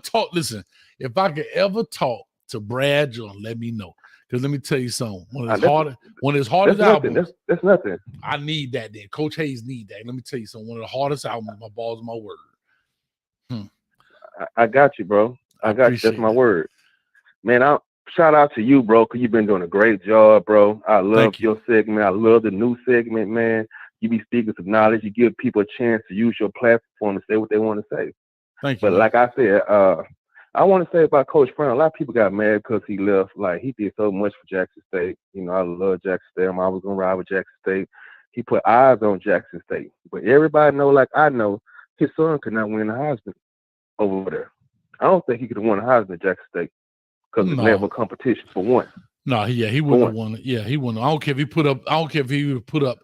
talk to Brad Jordan, let me know. Because let me tell you something. One of his hardest albums. That's nothing. I need that then. Coach Hayes need that. Let me tell you something. One of the hardest albums, my balls, my word. I got you, bro. I got you. That's my word. Man, shout out to you, bro, because you've been doing a great job, bro. I love your segment. I love the new segment, man. You be speaking some knowledge. You give people a chance to use your platform to say what they want to say. Thank you. But like I said, I want to say about Coach Brown, a lot of people got mad because he left. Like, he did so much for Jackson State. I love Jackson State. I'm always going to ride with Jackson State. He put eyes on Jackson State. But everybody know, like I know, his son could not win the Heisman over there. I don't think he could have won the Heisman at Jackson State because it's never competition for one. No, he wouldn't have won it. Yeah, he wouldn't. I don't care if he put up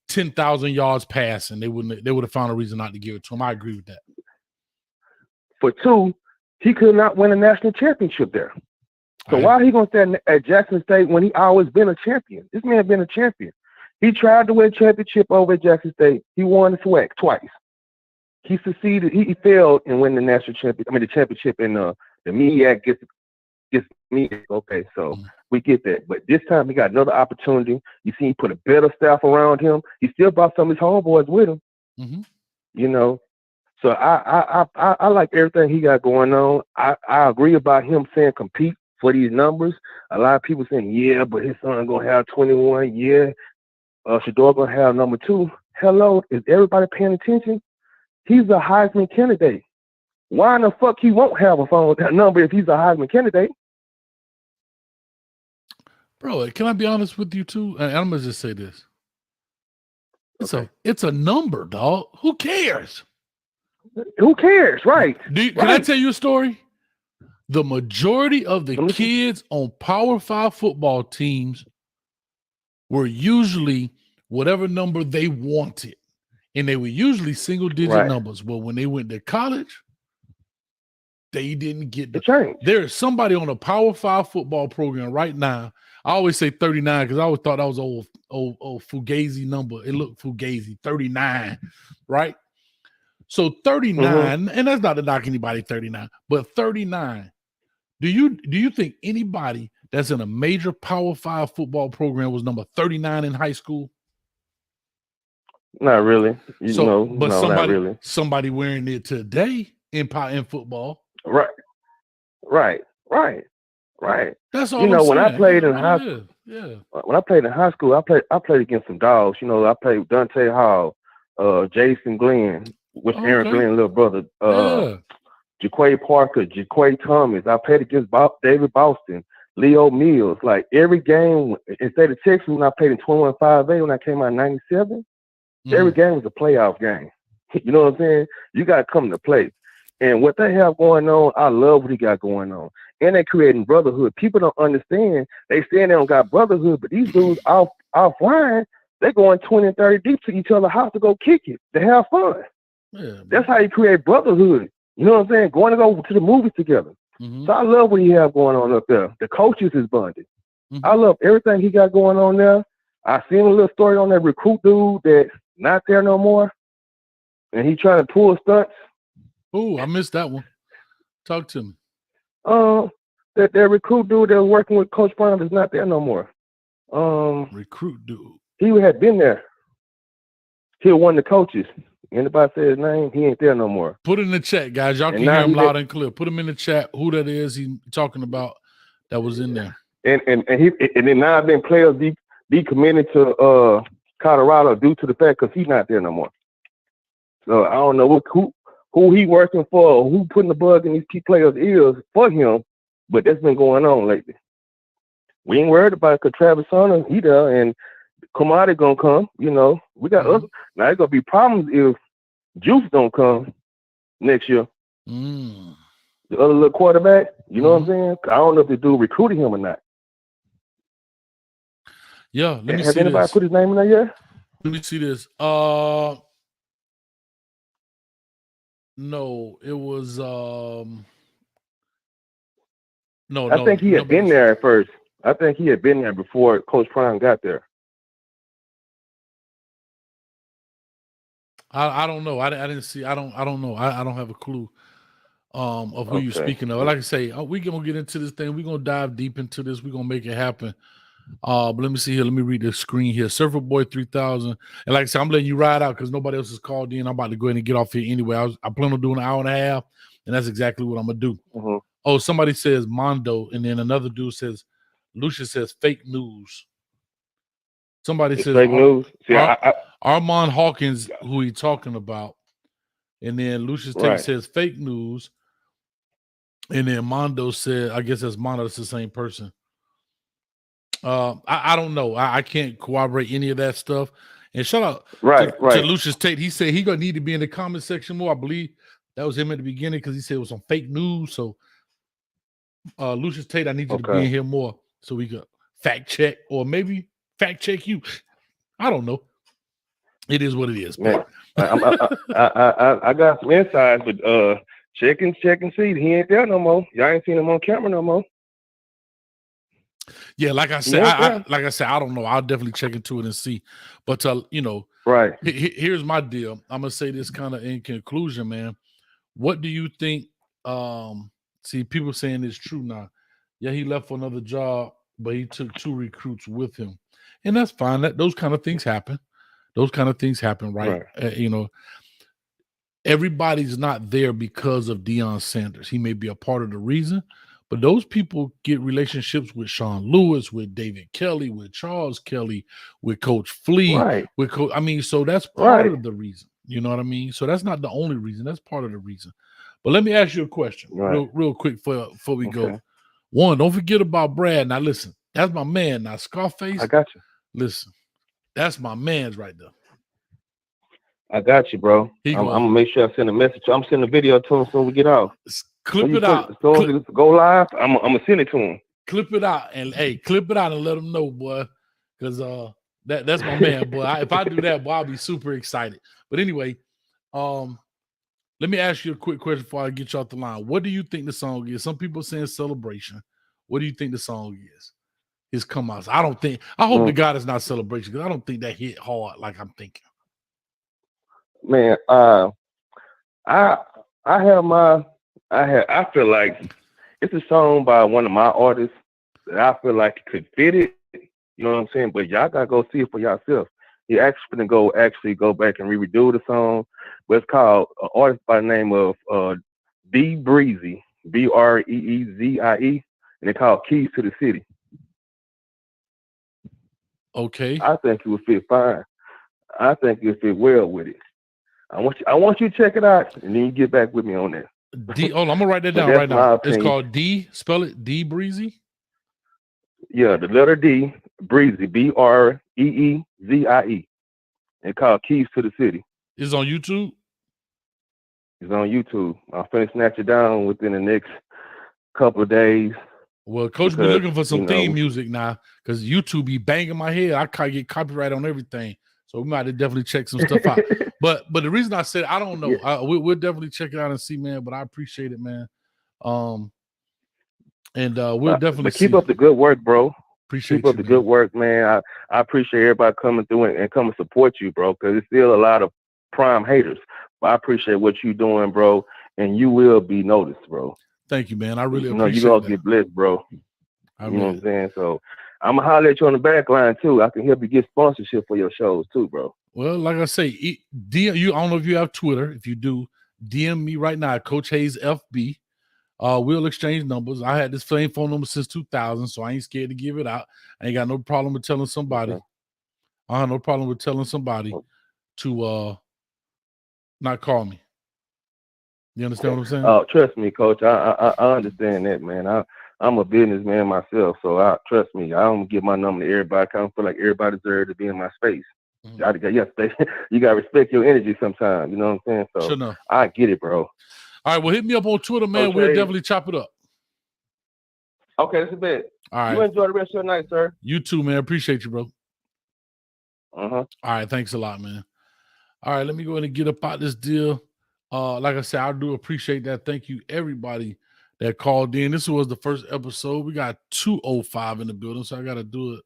10,000 yards passing. They would have found a reason not to give it to him. I agree with that. For two, he could not win a national championship there. So why are he going to stand at Jackson State when he always been a champion? This man been a champion. He tried to win a championship over at Jackson State. He won the SWAC twice. He succeeded. He failed in winning the national championship. I mean, the championship in the MEAC gets me. Okay, so we get that. But this time he got another opportunity. You see, he put a better staff around him. He still brought some of his homeboys with him. Mm-hmm. You know, so I like everything he got going on. I agree about him saying compete for these numbers. A lot of people saying, yeah, but his son gonna have 21. Yeah, Shador gonna have number 2. Hello, is everybody paying attention? He's a Heisman candidate. Why in the fuck he won't have a phone with that number if he's a Heisman candidate? Bro, can I be honest with you too? And I'm gonna just say this. It's a number, dog. Who cares? Who cares? Right. Can I tell you a story? The majority of the kids on Power 5 football teams were usually whatever number they wanted. And they were usually single-digit numbers. Well, when they went to college, they didn't get the change. There is somebody on a Power 5 football program right now. I always say 39 because I always thought that was old Fugazi number. It looked Fugazi, 39, right? So 39, and that's not to knock anybody 39, but 39. Do you think anybody that's in a major Power 5 football program was number 39 in high school? Not really. Not really. Somebody wearing it today in football. Right. That's all. When I played in high school, when I played in high school, I played against some dogs. I played with Dante Hall, Jason Glenn, with Aaron Glenn's little brother, Jaquay Parker, Jaquay Thomas. I played against David Boston, Leo Mills. Like every game, instead of Texas, when I played in 21-5A when I came out in 97, every game was a playoff game. You know what I'm saying? You got to come to play. And what they have going on, I love what he got going on. And they're creating brotherhood. People don't understand. They saying they don't got brotherhood, but these dudes offline, they're going 20 and 30 deep to each other's house to go kick it, to have fun. Yeah, that's how you create brotherhood. You know what I'm saying? Going to go to the movies together. So I love what he have going on up there. The coaches is bonded. I love everything he got going on there. I seen a little story on that recruit dude that's not there no more, and he trying to pull stunts. Oh, I missed that one. Talk to me. That recruit dude that was working with Coach Brown is not there no more. Recruit dude. He had been there. He was one of the coaches. Anybody say his name? He ain't there no more. Put it in the chat, guys. Y'all can hear him loud and clear. Put him in the chat. Who that is? He's talking about that was in there. And then now I've been players decommitted to Colorado due to the fact because he's not there no more. So I don't know who he working for or who putting the bug in these key players' ears for him, but that's been going on lately. We ain't worried about it because Travis Hunter, he there, and Kamadi gonna come. We got other. Now there's gonna be problems if Juice don't come next year. The other little quarterback, you know what I'm saying? I don't know if the dude recruited him or not. Yeah, let me see. Has anybody put his name in there yet? Let me see this. No, it was no. I think he had been there at first. I think he had been there before Coach Prime got there. I don't know. I didn't see. I don't know. I don't have a clue of who you're speaking of. Like I say, we're gonna get into this thing. We're gonna dive deep into this. We're gonna make it happen. But let me see here. Let me read the screen here. Surfer Boy 3000. And like I said, I'm letting you ride out because nobody else has called in. I'm about to go ahead and get off here anyway. I plan on doing an hour and a half, and that's exactly what I'm gonna do. Oh, somebody says Mondo, and then another dude says Lucius says fake news. Somebody says fake news. See, Armand Hawkins, who he talking about, and then Lucius Tate says fake news, and then Mondo said, I guess that's Mondo. It's the same person. I don't know. I can't corroborate any of that stuff. And shout out to Lucius Tate. He said he gonna need to be in the comment section more. I believe that was him at the beginning because he said it was on fake news. So Lucius Tate, I need you to be in here more so we could fact check or maybe fact check you. I don't know. It is what it is, man. I got some insights, but check and see. He ain't there no more. Y'all ain't seen him on camera no more. Yeah, like I said, I don't know. I'll definitely check into it and see. But right. Here's my deal. I'm gonna say this kind of in conclusion, man. What do you think? See, people saying it's true now. Yeah, he left for another job, but he took 2 recruits with him, and that's fine. Those kind of things happen. Those kind of things happen, right? Everybody's not there because of Deion Sanders. He may be a part of the reason, but those people get relationships with Sean Lewis, with David Kelly, with Charles Kelly, with Coach Flea, right. with Coach. I mean, so that's part of the reason. You know what I mean? So that's not the only reason. That's part of the reason. But let me ask you a question, real quick before we go. One, don't forget about Brad. Now listen, that's my man. Now Scarface, I got you. Listen, that's my man's right there. I got you, bro. I'm gonna make sure I send a message. I'm sending a video to him so we get off. Clip it out. So go live. I'm gonna send it to him. Clip it out and clip it out and let him know, boy, because that's my man, boy. If I do that, boy, I'll be super excited. But anyway, let me ask you a quick question before I get you off the line. What do you think the song is? Some people saying Celebration. What do you think the song is? His come out. I hope to God it's not Celebration because I don't think that hit hard like I'm thinking. Man, I feel like it's a song by one of my artists that I feel like could fit it. You know what I'm saying? But y'all gotta go see it for yourself. You actually go back and redo the song. But it's called an artist by the name of D Breezy, Breezie, and it's called Keys to the City. Okay. I think it would fit fine. I think it would fit well with it. I want you to check it out, and then you get back with me on that. I'm gonna write that down right now. It's called D. Spell it D Breezy. Yeah, the letter D, Breezy, Breezie. It's called Keys to the City. It's on YouTube. It's on YouTube. I'm finna snatch it down within the next couple of days. Well, Coach be looking for some theme music now because YouTube be banging my head. I can't get copyright on everything. So we might have definitely check some stuff out. But the reason I said I don't know, we'll definitely check it out and see, man. But I appreciate it, man. We'll definitely keep up the good work, bro. Appreciate keep up the good work, man. I appreciate everybody coming through and coming to support you, bro. Because there's still a lot of prime haters. But I appreciate what you're doing, bro. And you will be noticed, bro. Thank you, man. I really appreciate you're gonna get blessed, bro. You know what I'm saying? So I'm gonna holler at you on the back line too. I can help you get sponsorship for your shows too, bro. Well, like I say, DM you. I don't know if you have Twitter. If you do, DM me right now, Coach Hayes FB. We'll exchange numbers. I had this same phone number since 2000, so I ain't scared to give it out. I ain't got no problem with telling somebody. I have no problem with telling somebody to not call me. You understand what I'm saying? Oh, trust me, Coach. I understand that, man. I'm a businessman myself, so trust me. I don't give my number to everybody. I don't feel like everybody deserves to be in my space. Mm-hmm. You gotta respect your energy sometimes. You know what I'm saying? So sure enough. I get it, bro. All right, well, hit me up on Twitter, man. Okay. We'll definitely chop it up. Okay, that's a bit. All right. You enjoy the rest of your night, sir. You too, man. Appreciate you, bro. Uh-huh. All right, thanks a lot, man. All right, let me go ahead and get up out this deal. Like I said, I do appreciate that. Thank you, everybody that called in. This was the first episode. We got 205 in the building, so I got to do it.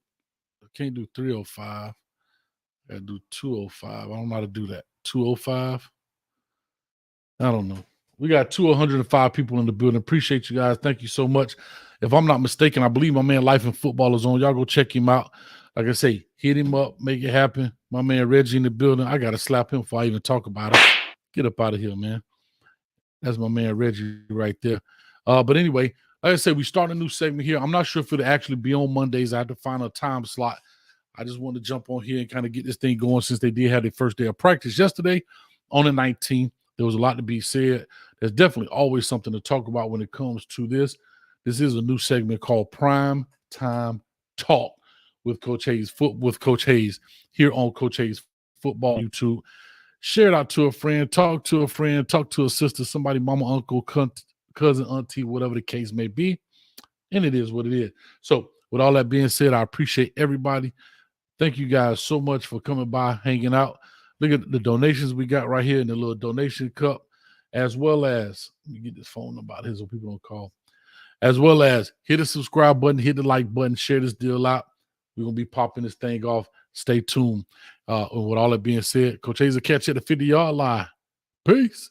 I can't do 305. I got to do 205. I don't know how to do that. 205? I don't know. We got 205 people in the building. Appreciate you guys. Thank you so much. If I'm not mistaken, I believe my man Life and Football is on. Y'all go check him out. Like I say, hit him up, make it happen. My man Reggie in the building. I got to slap him before I even talk about it. Get up out of here, man. That's my man Reggie right there. But anyway, like I said, we start a new segment here. I'm not sure if it'll actually be on Mondays. I have to find a time slot. I just wanted to jump on here and kind of get this thing going since they did have their first day of practice yesterday on the 19th. There was a lot to be said. There's definitely always something to talk about when it comes to this. This is a new segment called Prime Time Talk with Coach Hayes here on Coach Hayes Football YouTube. Share it out to a friend, talk to a sister, somebody, mama, uncle, cousin, auntie, whatever the case may be. And it is what it is. So with all that being said, I appreciate everybody. Thank you guys so much for coming by, hanging out. Look at the donations we got right here in the little donation cup, as well as, let me get this phone number out here so people don't call, as well as hit the subscribe button, hit the like button, share this deal out. We're going to be popping this thing off. Stay tuned. With all that being said, Coach Hayes will catch you at the 50-yard line. Peace.